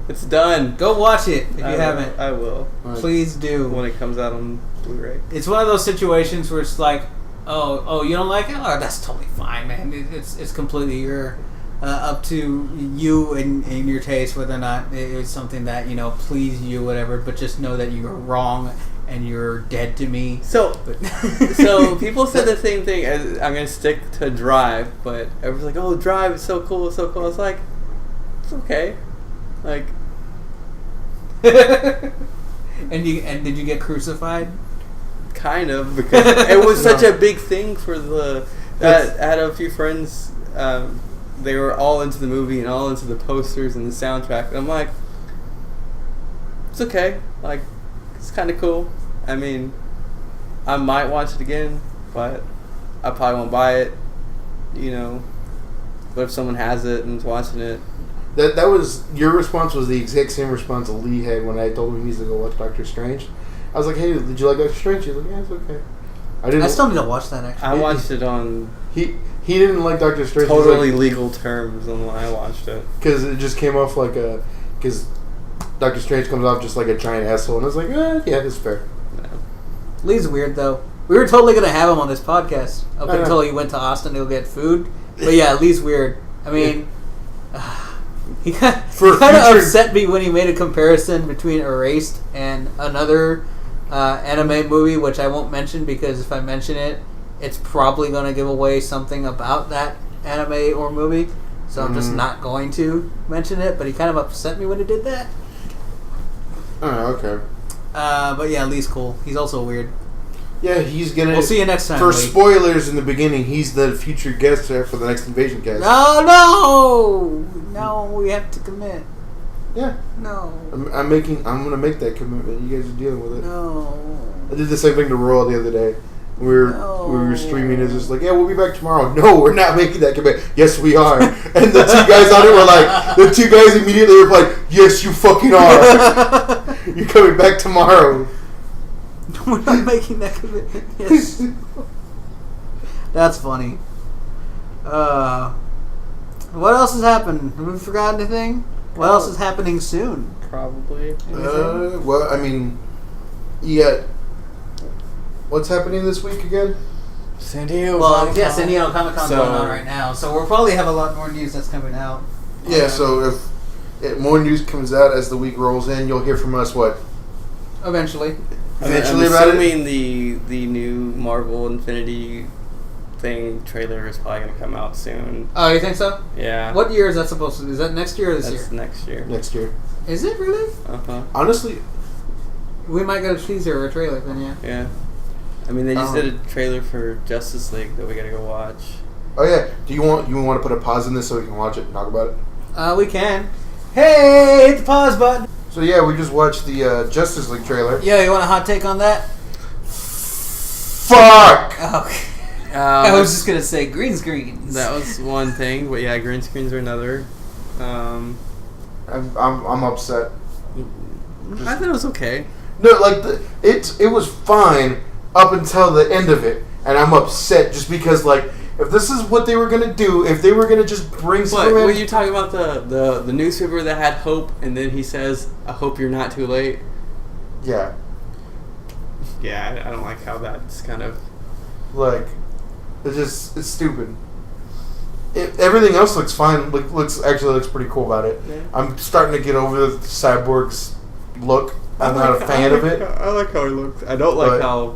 Speaker 3: It's done.
Speaker 1: Go watch it if you haven't.
Speaker 3: I will.
Speaker 1: Please do.
Speaker 3: When it comes out on Blu-ray.
Speaker 1: It's one of those situations where it's like, oh, you don't like it? Oh, that's totally fine, man. It's completely up to you and your taste whether or not it's something that, please you, whatever, but just know that you are wrong and you're dead to me.
Speaker 3: So people said the same thing. I'm going to stick to Drive, but everyone's like, oh, Drive is so cool, it's so cool. It's like, it's okay. Like...
Speaker 1: and did you get crucified?
Speaker 3: Kind of, because it was such a big thing for the... I had a few friends... they were all into the movie and all into the posters and the soundtrack. And I'm like, it's okay. Like, it's kind of cool. I mean, I might watch it again, but I probably won't buy it. But if someone has it and is watching it,
Speaker 2: that was your response. Was the exact same response Lee had when I told him he needs to go watch Doctor Strange. I was like, hey, did you like Doctor Strange? He's like, yeah, it's okay.
Speaker 1: I still need to watch that. Actually,
Speaker 3: I watched it on.
Speaker 2: He didn't like Doctor Strange.
Speaker 3: Totally legal terms when I watched it.
Speaker 2: Because it just came off like a... Because Doctor Strange comes off just like a giant asshole, and I was like, yeah, that's fair.
Speaker 3: Yeah.
Speaker 1: Lee's weird, though. We were totally going to have him on this podcast up until he went to Austin to go get food. But yeah, Lee's weird. I mean, he kind of upset me when he made a comparison between Erased and another anime movie, which I won't mention because if I mention it, it's probably going to give away something about that anime or movie. So I'm just not going to mention it. But he kind of upset me when he did that.
Speaker 2: Oh, okay.
Speaker 1: But yeah, Lee's cool. He's also weird.
Speaker 2: Yeah, he's gonna...
Speaker 1: We'll see you next time,
Speaker 2: For
Speaker 1: Lee.
Speaker 2: spoilers in the beginning, he's the featured guest for the next Invasion cast.
Speaker 1: No, we have to commit.
Speaker 2: Yeah.
Speaker 1: No.
Speaker 2: I'm gonna make that commitment. You guys are dealing with it.
Speaker 1: No.
Speaker 2: I did the same thing to Royal the other day. We were streaming. It's just like, yeah, we'll be back tomorrow. No, we're not making that commitment. Yes, we are. And the two guys on it were like, the two guys immediately replied, yes, you fucking are. You're coming back tomorrow.
Speaker 1: We're not making that commitment. Yes. That's funny. What else has happened? Have we forgotten anything? What else is happening soon?
Speaker 3: Probably.
Speaker 2: Well, I mean, you got... What's happening this week again?
Speaker 3: San Diego.
Speaker 1: Well, yeah, San Diego Comic-Con's going on right now, so we'll probably have a lot more news that's coming out.
Speaker 2: Yeah, so if more news comes out as the week rolls in, you'll hear from us, what?
Speaker 1: Eventually.
Speaker 3: I'm assuming the new Marvel Infinity thing trailer is probably going to come out soon.
Speaker 1: Oh, you think so?
Speaker 3: Yeah.
Speaker 1: What year is that supposed to be? Is that next year or this year?
Speaker 3: That's next year.
Speaker 2: Next year.
Speaker 1: Is it really?
Speaker 3: Uh-huh.
Speaker 2: Honestly...
Speaker 1: We might get a teaser or a trailer then, yeah.
Speaker 3: Yeah. I mean, they just did a trailer for Justice League that we got to go watch.
Speaker 2: Oh, yeah. Do you want to put a pause in this so we can watch it and talk about it?
Speaker 1: We can. Hey, hit the pause button.
Speaker 2: So, yeah, we just watched the Justice League trailer.
Speaker 1: Yeah, you want a hot take on that?
Speaker 2: Fuck!
Speaker 1: Okay. I was just going to say green screens.
Speaker 3: That was one thing, but yeah, green screens are another.
Speaker 2: I'm upset.
Speaker 3: I thought it was okay.
Speaker 2: No, like, it was fine up until the end of it. And I'm upset just because, like, if this is what they were going to do, if they were going to just bring Superman...
Speaker 3: Were you talking about the newspaper that had hope, and then he says, I hope you're not too late?
Speaker 2: Yeah.
Speaker 3: Yeah, I don't like how that's kind of...
Speaker 2: Like, it's stupid. Everything else looks fine. Looks pretty cool about it. Yeah. I'm starting to get over the Cyborg's look. I'm not a fan of it.
Speaker 3: I like how he looks. I don't like how...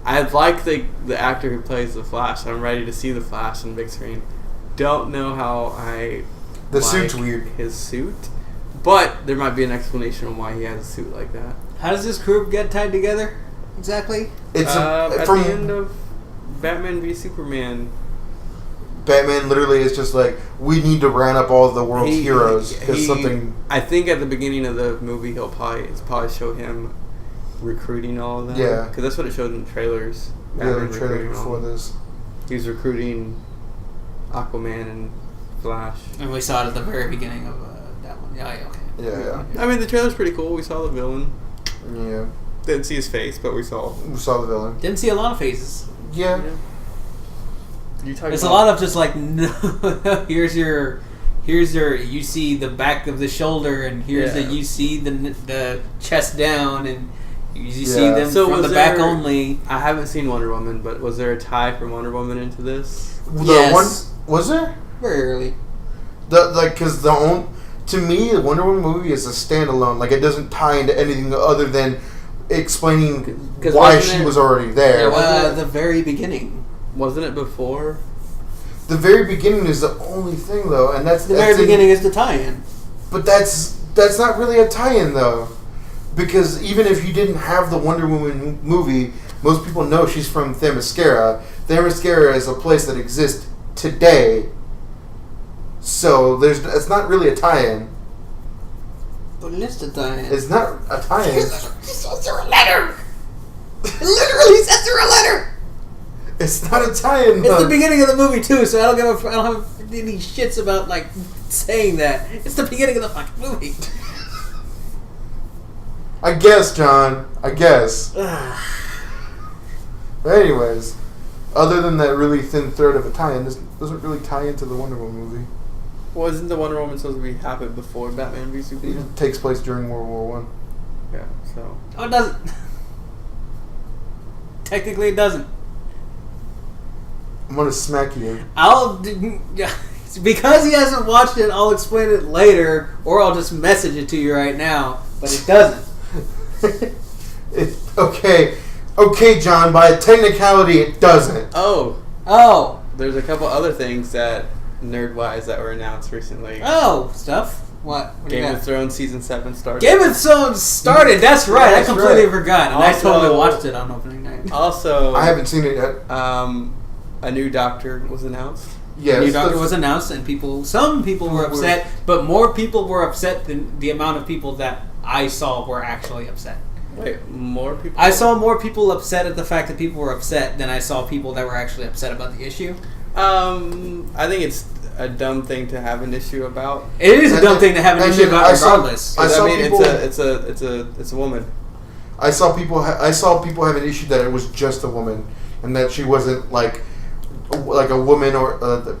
Speaker 3: I like the actor who plays the Flash. I'm ready to see the Flash on big screen. Don't know how
Speaker 2: the suit's weird.
Speaker 3: His suit, but there might be an explanation on why he has a suit like that.
Speaker 1: How does this group get tied together exactly?
Speaker 3: It's at the end of Batman v Superman.
Speaker 2: Batman literally is just like, we need to round up all of the world's heroes because something.
Speaker 3: I think at the beginning of the movie, it's probably show him recruiting all of them.
Speaker 2: Yeah,
Speaker 3: because that's what it showed in the trailers.
Speaker 2: Batman the trailers before this.
Speaker 3: He was recruiting Aquaman and Flash,
Speaker 1: and we saw it at the very beginning of that one. Yeah, okay.
Speaker 2: Yeah.
Speaker 3: I mean, the trailer's pretty cool. We saw the villain.
Speaker 2: Yeah.
Speaker 3: Didn't see his face, but we saw
Speaker 2: the villain.
Speaker 1: Didn't see a lot of faces.
Speaker 2: Yeah.
Speaker 1: It's a lot of just like, no, here's your you see the back of the shoulder, and here's you see the chest down, and you see them from the back only.
Speaker 3: I haven't seen Wonder Woman, but was there a tie from Wonder Woman into this?
Speaker 1: Yes.
Speaker 2: Was there?
Speaker 1: Very early.
Speaker 2: To me, the Wonder Woman movie is a standalone. Like, it doesn't tie into anything other than explaining why she was already there.
Speaker 1: The very beginning.
Speaker 3: Wasn't it before?
Speaker 2: The very beginning is the only thing, though, and that's
Speaker 1: the very beginning is the tie-in.
Speaker 2: But that's not really a tie-in, though, because even if you didn't have the Wonder Woman movie, most people know she's from Themyscira. Themyscira is a place that exists today, so it's not really a tie-in.
Speaker 1: But it is a tie-in.
Speaker 2: It's not a tie-in.
Speaker 1: It says there a letter. It literally says there a letter.
Speaker 2: It's not a tie-in.
Speaker 1: It's the beginning of the movie too, so I don't have any shits about like saying that. It's the beginning of the fucking movie.
Speaker 2: I guess, John. I guess. But anyways, other than that really thin thread of a tie-in, this doesn't really tie into the Wonder Woman movie.
Speaker 3: Well, isn't the Wonder Woman supposed to be happen before Batman v Superman?
Speaker 2: It takes place during World War One.
Speaker 3: Yeah, so...
Speaker 1: Oh, it doesn't. Technically, it doesn't.
Speaker 2: I'm gonna smack you.
Speaker 1: Because he hasn't watched it, I'll explain it later, or I'll just message it to you right now, but it doesn't.
Speaker 2: Okay, John, by a technicality, it doesn't.
Speaker 1: Oh.
Speaker 3: There's a couple other things that, nerd-wise, that were announced recently.
Speaker 1: Oh, stuff? What
Speaker 3: Game of Thrones Season 7 started.
Speaker 1: Game of Thrones started, that's right.
Speaker 2: That's
Speaker 1: I completely
Speaker 2: right.
Speaker 1: forgot. And
Speaker 3: Also,
Speaker 1: I totally watched it on opening night.
Speaker 3: Also...
Speaker 2: I haven't seen it yet.
Speaker 3: A new Doctor was announced.
Speaker 2: Yes,
Speaker 1: New Doctor was announced, and some people were upset, but more people were upset than the amount of people that I saw were actually upset.
Speaker 3: Wait, more people?
Speaker 1: I saw more people upset at the fact that people were upset than I saw people that were actually upset about the issue.
Speaker 3: I think it's a dumb thing to have an issue about.
Speaker 1: It is a dumb thing to have an issue about, regardless.
Speaker 3: It's a woman.
Speaker 2: I saw people have an issue that it was just a woman, and that she wasn't like a woman, or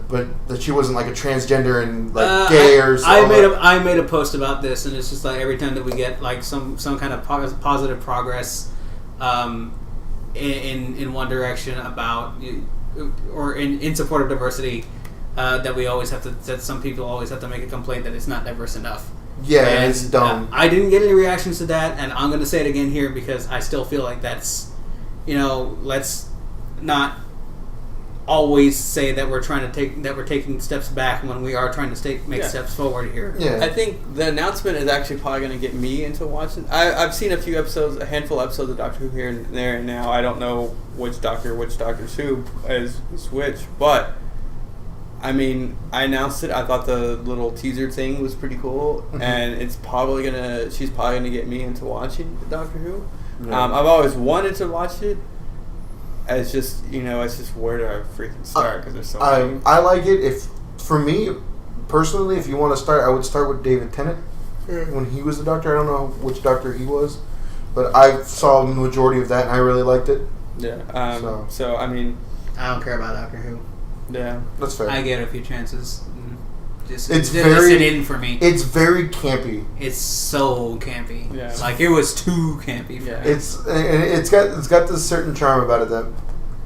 Speaker 2: but that she wasn't like a transgender and like gay or something.
Speaker 1: I made a post about this, and it's just like every time that we get like some kind of positive progress in one direction about or in support of diversity, that some people always have to make a complaint that it's not diverse enough.
Speaker 2: Yeah,
Speaker 1: and
Speaker 2: it's dumb.
Speaker 1: I didn't get any reactions to that, and I'm going to say it again here because I still feel like that's, let's not always say that we're taking steps back when we are trying to make steps forward here.
Speaker 2: Yeah.
Speaker 3: I think the announcement is actually probably going to get me into watching. I've seen a handful of episodes of Doctor Who here and there, and now I don't know which Doctor's who is which, but I mean, I announced it. I thought the little teaser thing was pretty cool, and she's probably gonna get me into watching Doctor Who. Yeah. I've always wanted to watch it. It's just where do I freaking start? Because there's so many.
Speaker 2: I like it. For me personally, if you want to start, I would start with David Tennant when he was the Doctor. I don't know which Doctor he was, but I saw the majority of that, and I really liked it.
Speaker 3: Yeah. So I mean,
Speaker 1: I don't care about Doctor Who.
Speaker 3: Yeah,
Speaker 2: that's fair.
Speaker 1: I get a few chances. Just
Speaker 2: it's
Speaker 1: listen in for me.
Speaker 2: It's very campy.
Speaker 1: It's so campy.
Speaker 3: Yeah,
Speaker 1: like it was too campy. For me.
Speaker 2: It's got this certain charm about it that,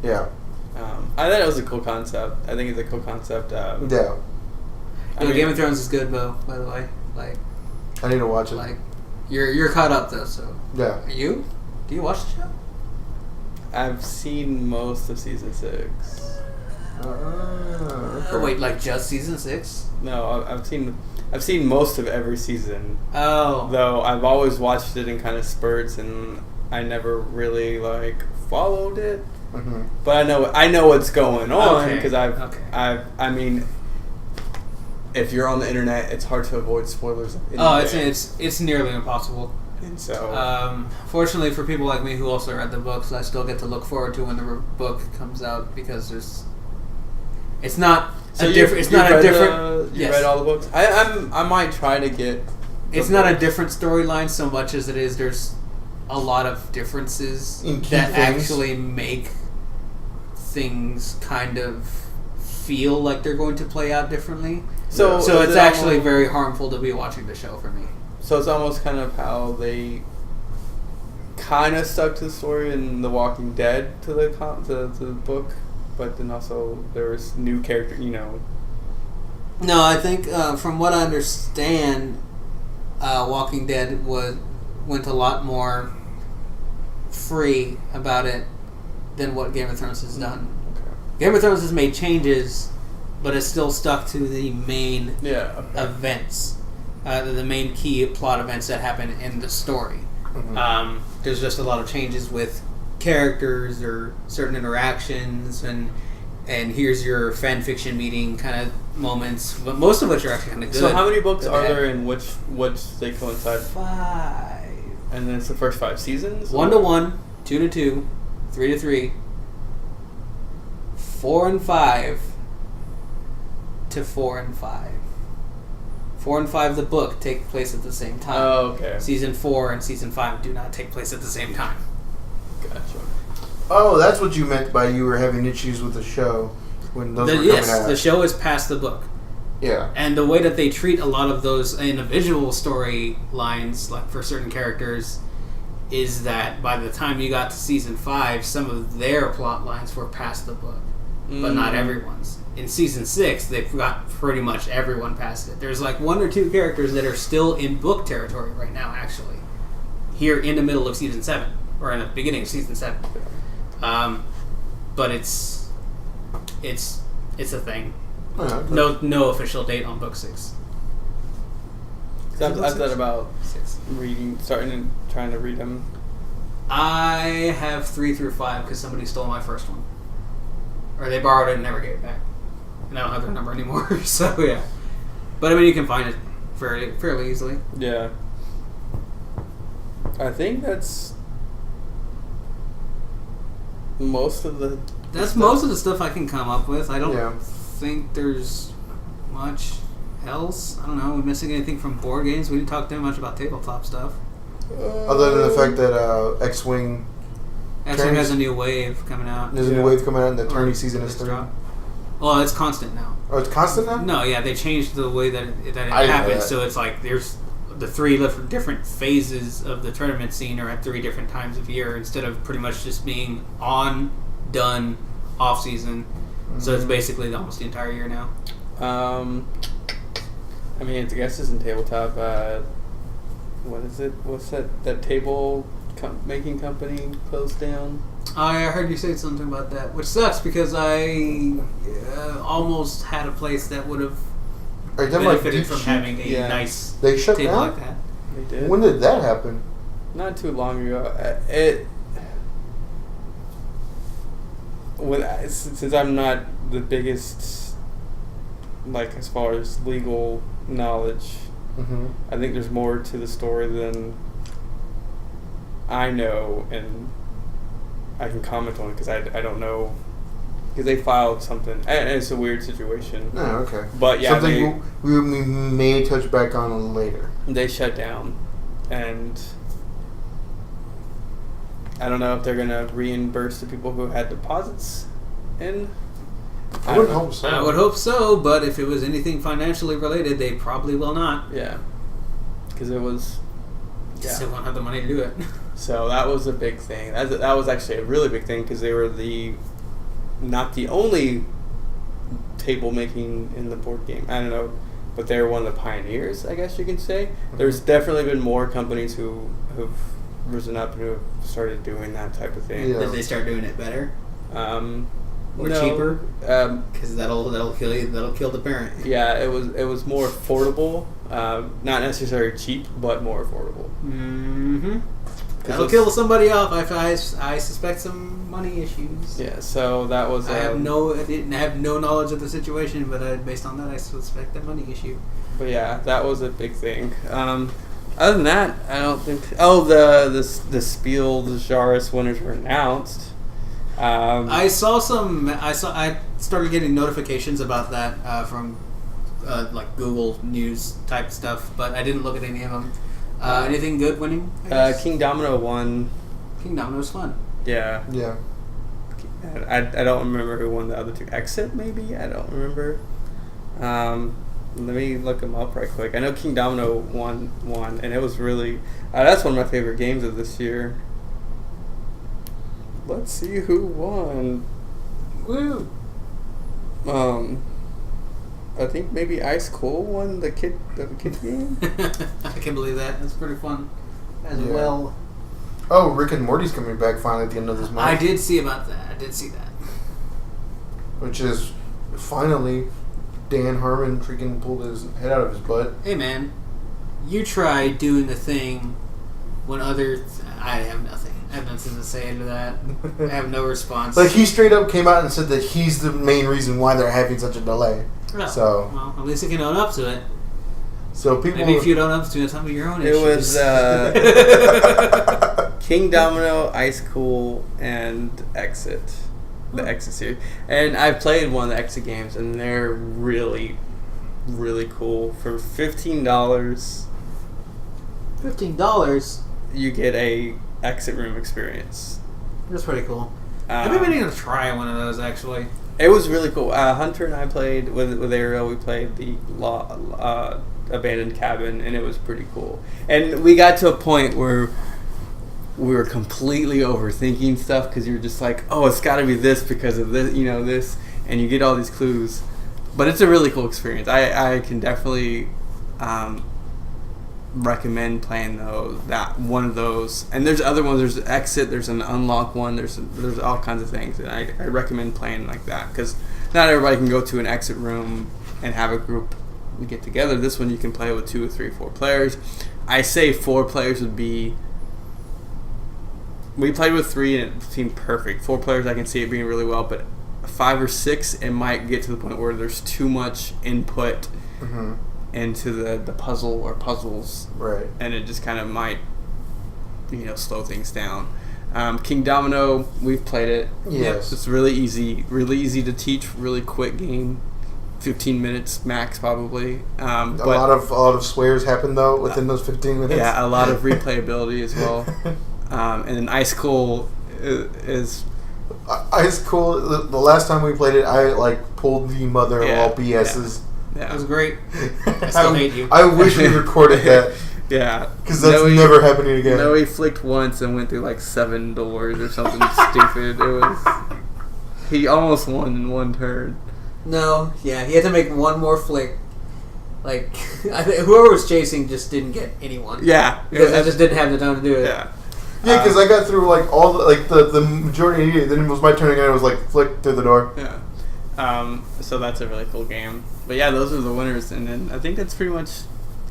Speaker 2: yeah.
Speaker 3: I thought it was a cool concept. I think it's a cool concept.
Speaker 2: Yeah.
Speaker 1: Game of Thrones is good, Bo. By the way, like
Speaker 2: I need to watch it.
Speaker 1: Like you're caught up though, so
Speaker 2: yeah.
Speaker 1: Are you? Do you watch the show?
Speaker 3: I've seen most of season 6.
Speaker 2: Okay.
Speaker 1: Wait, like just season 6?
Speaker 3: No, I've seen most of every season.
Speaker 1: Oh.
Speaker 3: Though I've always watched it in kind of spurts, and I never really followed it.
Speaker 2: Mm-hmm.
Speaker 3: But I know what's going on because I mean, if you're on the internet, it's hard to avoid spoilers.
Speaker 1: It's nearly impossible.
Speaker 3: And so,
Speaker 1: fortunately for people like me who also read the books, I still get to look forward to when the book comes out because it's not a different.
Speaker 3: You read all the books. I might try to get.
Speaker 1: It's not a different storyline so much as it is. There's a lot of differences that actually make things kind of feel like they're going to play out differently. So it's actually very harmful to be watching the show for me.
Speaker 3: So it's almost kind of how they kind of stuck to the story in The Walking Dead to the book, but then also there was new character, No,
Speaker 1: I think from what I understand, Walking Dead went a lot more free about it than what Game of Thrones has done.
Speaker 3: Okay.
Speaker 1: Game of Thrones has made changes, but it's still stuck to the main events. The main key plot events that happen in the story. Mm-hmm. There's just a lot of changes with characters or certain interactions, and here's your fan fiction meeting kind of moments, but most of which are actually kind of good.
Speaker 3: So how many books are there, and which they coincide?
Speaker 1: 5.
Speaker 3: And then it's the first 5 seasons?
Speaker 1: 1 to 1, 2 to 2, 3 to 3, 4 and 5 to 4 and 5. 4 and 5, the book, take place at the same time.
Speaker 3: Oh, okay.
Speaker 1: Season 4 and Season 5 do not take place at the same time.
Speaker 3: Gotcha.
Speaker 2: Oh, that's what you meant by you were having issues with the show when those were coming out.
Speaker 1: The show is past the book.
Speaker 2: Yeah.
Speaker 1: And the way that they treat a lot of those individual storylines, like for certain characters, is that by the time you got to season 5, some of their plot lines were past the book, but not everyone's. In season 6, they've got pretty much everyone past it. There's like 1 or 2 characters that are still in book territory right now, actually. Here in the middle of season 7, or in the beginning of season 7. But it's a thing. No official date on book 6.
Speaker 3: I've thought about starting and trying to read them.
Speaker 1: I have 3 through 5 because somebody stole my first one, or they borrowed it and never gave it back, and I don't have their number anymore. So yeah, but I mean you can find it fairly easily.
Speaker 3: Yeah, I think that's most of the.
Speaker 1: Most of the stuff I can come up with. I don't think there's much else. I don't know. Are we missing anything from board games? We didn't talk too much about tabletop stuff.
Speaker 2: Other than the fact that X-Wing
Speaker 1: has a new wave coming out.
Speaker 2: There's a new wave coming out, and the tourney season is starting.
Speaker 1: Well, it's constant now.
Speaker 2: Oh, it's constant now?
Speaker 1: No, yeah, they changed the way that it happens. So it's like there's the 3 different phases of the tournament scene are at 3 different times of year instead of pretty much just being on, done, off season. Mm-hmm. So it's basically almost the entire year now.
Speaker 3: I mean, I guess it's in tabletop. What is it? What's that table making company closed down?
Speaker 1: I heard you say something about that, which sucks because I almost had a place that would have benefited from having a nice
Speaker 2: shut
Speaker 1: table
Speaker 2: down?
Speaker 1: like that.
Speaker 3: They did.
Speaker 2: When did that happen?
Speaker 3: Not too long ago. Since I'm not the biggest, like as far as legal knowledge, I think there's more to the story than I know, and I can comment on it because I don't know, because they filed something, and it's a weird situation.
Speaker 2: Oh, okay.
Speaker 3: But yeah,
Speaker 2: something we may touch back on later.
Speaker 3: They shut down, and I don't know if they're gonna reimburse the people who had deposits in.
Speaker 2: I would hope so.
Speaker 1: I would hope so, but if it was anything financially related, they probably will not.
Speaker 3: Yeah, because it was.
Speaker 1: Yeah. They won't have the money to do it.
Speaker 3: So that was a big thing. That was actually a really big thing because they were not the only table making in the board game. I don't know, but they were one of the pioneers, I guess you can say. Mm-hmm. There's definitely been more companies who've risen up and who have started doing that type of thing.
Speaker 1: Yeah. Did they start doing it better? Or
Speaker 3: no,
Speaker 1: cheaper? Because that'll kill you. That'll kill the parent.
Speaker 3: Yeah, it was more affordable. Not necessarily cheap, but more affordable.
Speaker 1: Mm-hmm. That'll kill somebody off. I suspect some money issues.
Speaker 3: Yeah, so that was.
Speaker 1: I didn't have no knowledge of the situation, but based on that, I suspect a money issue.
Speaker 3: But yeah, that was a big thing. Other than that, I don't think. Oh, the Spiel the Jaris winners were announced.
Speaker 1: I started getting notifications about that from like Google News type stuff, but I didn't look at any of them. Anything good winning?
Speaker 3: King Domino won.
Speaker 1: King Domino's fun.
Speaker 3: Yeah.
Speaker 2: Yeah.
Speaker 3: I don't remember who won the other 2. Exit, maybe? I don't remember. Let me look them up right quick. I know King Domino won, and it was really... that's one of my favorite games of this year. Let's see who won.
Speaker 1: Woo!
Speaker 3: I think maybe Ice Cool won the kid game.
Speaker 1: I can't believe that. That's pretty fun as well.
Speaker 2: Oh, Rick and Morty's coming back finally at the end of this month.
Speaker 1: I did see about that. I did see that.
Speaker 2: Which is finally Dan Harmon freaking pulled his head out of his butt.
Speaker 1: Hey man, you try doing the thing when others. I have nothing. I have nothing to say to that. I have no response.
Speaker 2: Like he straight up came out and said that he's the main reason why they're having such a delay.
Speaker 1: Oh,
Speaker 2: so
Speaker 1: well, at least you can own up to it.
Speaker 2: So people
Speaker 1: maybe if you don't own up to it, some of your own
Speaker 3: it
Speaker 1: issues.
Speaker 3: It was King Domino, Ice Cool, and Exit. The Exit series. And I've played one of the Exit games, and they're really, really cool. For $15,
Speaker 1: $15,
Speaker 3: you get a Exit room experience.
Speaker 1: That's pretty cool. I've been meaning to try one of those actually.
Speaker 3: It was really cool. Hunter and I played with Ariel. We played the abandoned cabin, and it was pretty cool. And we got to a point where we were completely overthinking stuff because you're just like, oh, it's got to be this because of this, this, and you get all these clues. But it's a really cool experience. I can definitely recommend playing one of those. And there's other ones. There's Exit. There's an Unlock one. There's all kinds of things, and I recommend playing like that because not everybody can go to an Exit room and have a group get together. This one you can play with 2 or 3 or 4 players. I say 4 players would be. We played with 3 and it seemed perfect. 4 players, I can see it being really well, but 5 or 6, it might get to the point where there's too much input into the puzzle or puzzles,
Speaker 2: right? And
Speaker 3: it just kind of might, slow things down. King Domino, we've played it.
Speaker 2: Yes,
Speaker 3: it's really easy to teach. Really quick game, 15 minutes max probably.
Speaker 2: A lot of swears happen though within those 15 minutes.
Speaker 3: Yeah, a lot of replayability as well. And then Ice Cool is
Speaker 2: Ice Cool. The last time we played it, I pulled the mother of all BS's.
Speaker 1: Yeah, it was great. I still hate you.
Speaker 2: I wish we recorded that.
Speaker 3: Yeah,
Speaker 2: because that's never happening again.
Speaker 3: Noe flicked once and went through 7 doors or something stupid. He almost won in one turn.
Speaker 1: No, yeah, he had to make one more flick. Whoever was chasing just didn't get anyone.
Speaker 3: Yeah,
Speaker 1: because I just didn't have the time to do it.
Speaker 3: Yeah.
Speaker 2: Yeah, because I got through all the majority. Then it was my turn again. I was flick through the door.
Speaker 3: Yeah. So that's a really cool game. But yeah, those are the winners, and then I think that's pretty much.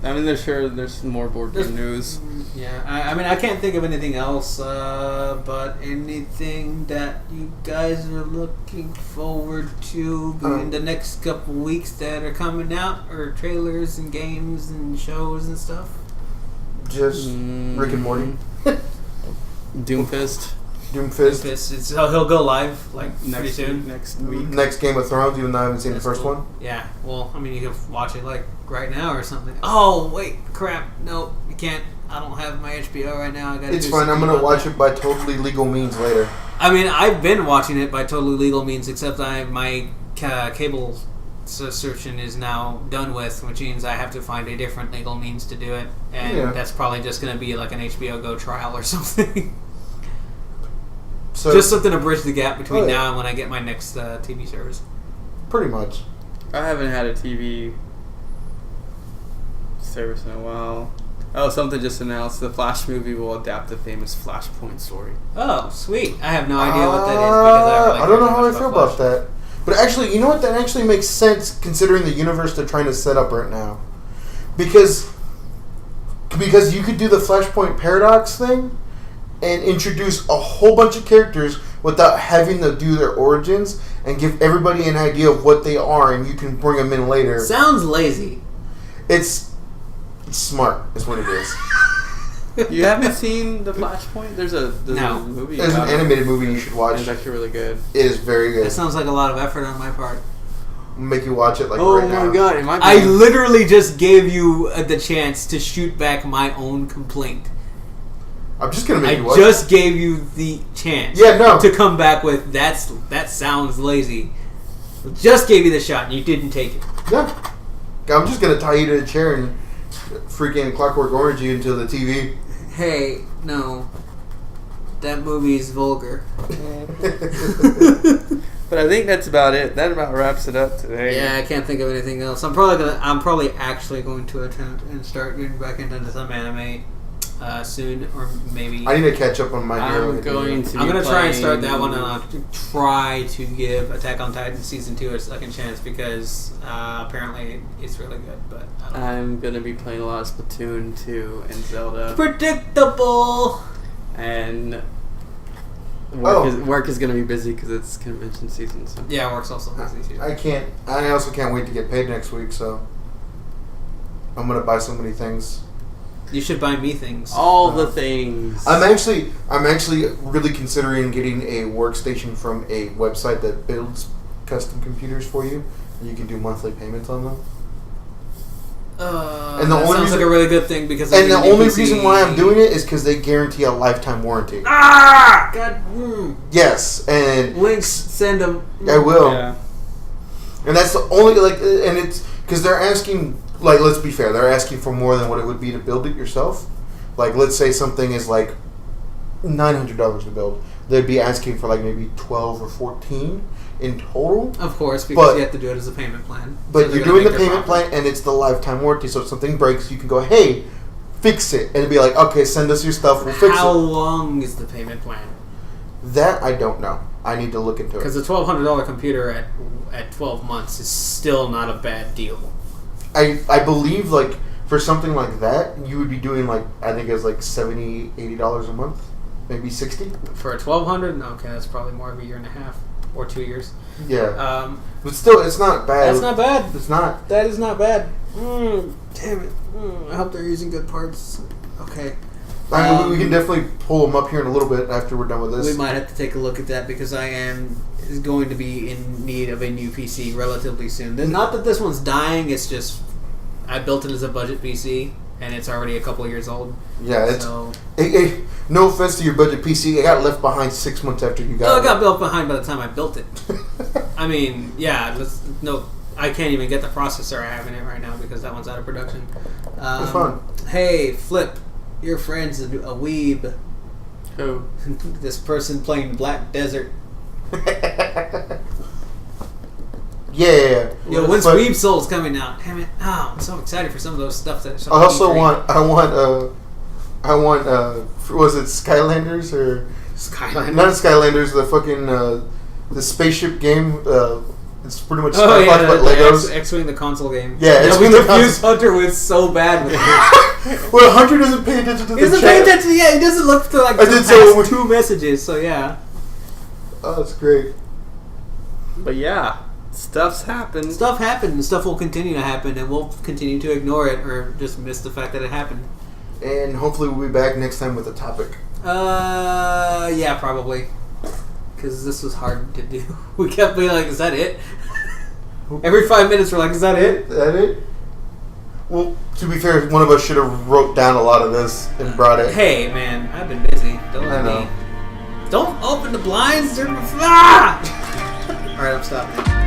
Speaker 3: I mean, there's more board game news.
Speaker 1: Yeah, I can't think of anything else. But anything that you guys are looking forward to in the next couple weeks that are coming out, or trailers and games and shows and stuff.
Speaker 2: Just Rick and Morty.
Speaker 3: Doomfist.
Speaker 1: So he'll go live pretty soon.
Speaker 3: Next week.
Speaker 2: Next Game of Thrones, even though I haven't seen the first one.
Speaker 1: Yeah, well, I mean, you can watch it right now or something. Oh wait, crap! No, you can't. I don't have my HBO right now.
Speaker 2: It's fine. I'm gonna watch it by totally legal means later.
Speaker 1: I mean, I've been watching it by totally legal means, except my cable subscription is now done with, which means I have to find a different legal means to do it, and that's probably just gonna be an HBO Go trial or something. So just something to bridge the gap between now and when I get my next TV service.
Speaker 2: Pretty much.
Speaker 3: I haven't had a TV service in a while. Oh, something just announced. The Flash movie will adapt the famous Flashpoint story.
Speaker 1: Oh, sweet. I have no idea what that is. Because
Speaker 2: I don't know how I feel about that. But actually, you know what? That actually makes sense considering the universe they're trying to set up right now. Because you could do the Flashpoint paradox thing and introduce a whole bunch of characters without having to do their origins and give everybody an idea of what they are, and you can bring them in later.
Speaker 1: Sounds lazy.
Speaker 2: It's smart, is what it is.
Speaker 3: You haven't seen the Flashpoint? There's a movie.
Speaker 2: There's an animated movie you should watch.
Speaker 3: It's actually really good.
Speaker 2: It is very good.
Speaker 1: That sounds like a lot of effort on my part.
Speaker 2: I'll make you watch it right now.
Speaker 3: Oh my god!
Speaker 1: I literally just gave you the chance to shoot back my own complaint.
Speaker 2: I'm just gonna make you watch it.
Speaker 1: I just gave you the chance. To come back with that sounds lazy. Just gave you the shot and you didn't take it.
Speaker 2: Yeah. I'm just gonna tie you to a chair and freaking Clockwork Orange you into the TV.
Speaker 1: Hey, no. That movie's vulgar.
Speaker 3: But I think that's about it. That about wraps it up today.
Speaker 1: Yeah, I can't think of anything else. I'm probably actually going to attempt and start getting back into some anime soon, or maybe
Speaker 2: I need to catch up on my.
Speaker 1: I'm going to try and start that one, and I'll try to give Attack on Titan season 2 a second chance because apparently it's really good. But
Speaker 3: I'm gonna be playing a lot of Splatoon 2 and Zelda.
Speaker 1: Predictable.
Speaker 3: And work is gonna be busy because it's convention season. So
Speaker 1: yeah, work's also busy too.
Speaker 2: I also can't wait to get paid next week. So I'm gonna buy so many things.
Speaker 1: You should buy me things.
Speaker 3: All the things.
Speaker 2: I'm actually really considering getting a workstation from a website that builds custom computers for you. And you can do monthly payments on them. And the
Speaker 1: that
Speaker 2: only
Speaker 1: sounds like a really good thing because.
Speaker 2: And the only reason why I'm doing it is because they guarantee a lifetime warranty.
Speaker 1: Ah, God.
Speaker 2: Yes, and
Speaker 1: links, send them.
Speaker 2: I will.
Speaker 3: Yeah.
Speaker 2: And that's the only and it's because they're asking. Let's be fair, they're asking for more than what it would be to build it yourself. Let's say something is like $900 to build. They'd be asking for maybe 12 or 14 in total.
Speaker 1: Of course, because you have to do it as a payment plan.
Speaker 2: But so you're doing the payment plan, and it's the lifetime warranty. So if something breaks, you can go, hey, fix it. And it'd be like, okay, send us your stuff, we'll fix it.
Speaker 1: How long is the payment plan?
Speaker 2: That I don't know. I need to look into it.
Speaker 1: Because a $1,200 computer at 12 months is still not a bad deal.
Speaker 2: I believe, for something like that, you would be doing, I think it was $70, $80 a month. Maybe 60
Speaker 1: for a 1,200. Okay, that's probably more of a year and a half or 2 years.
Speaker 2: Yeah, but still, it's not bad.
Speaker 1: That's not bad.
Speaker 2: It's not.
Speaker 1: That is not bad. Damn it! I hope they're using good parts. Okay.
Speaker 2: We can definitely pull them up here in a little bit after we're done with this.
Speaker 1: We might have to take a look at that because I am going to be in need of a new PC relatively soon. Not that this one's dying. It's just I built it as a budget PC. And it's already a couple years old.
Speaker 2: Yeah, it's. No offense to your budget PC, it got left behind 6 months after you got it.
Speaker 1: It got built behind by the time I built it. I mean, yeah, I can't even get the processor I have in it right now because that one's out of production.
Speaker 2: It's fun.
Speaker 1: Hey, Flip, your friend's a weeb.
Speaker 3: Who?
Speaker 1: This person playing Black Desert.
Speaker 2: Yeah.
Speaker 1: Yo, when's Weeb Soul's coming out? Damn it! Oh, I'm so excited for some of those stuff that.
Speaker 2: I also want. Was it Skylanders or
Speaker 1: Skylanders?
Speaker 2: Not Skylanders. The fucking the spaceship game. It's pretty much
Speaker 1: Skylanders,
Speaker 2: but Legos.
Speaker 1: X-Wing, the console game.
Speaker 2: Yeah,
Speaker 1: we confused Hunter with so bad with it.
Speaker 2: Well, Hunter doesn't pay attention to the chat.
Speaker 1: He doesn't pay attention. Yeah, he doesn't look to past 2 messages. So yeah.
Speaker 2: Oh, that's great.
Speaker 3: But yeah. Stuff's happened.
Speaker 1: Stuff happened, and stuff will continue to happen, and we'll continue to ignore it or just miss the fact that it happened.
Speaker 2: And hopefully we'll be back next time with a topic.
Speaker 1: Yeah, probably. Because this was hard to do. We kept being like, is that it? Every 5 minutes we're like, is that it?
Speaker 2: Is that it? Well, to be fair, one of us should have wrote down a lot of this and brought it.
Speaker 1: Hey, man, I've been busy.
Speaker 2: I know.
Speaker 1: Don't open the blinds. Alright, I'm stopping.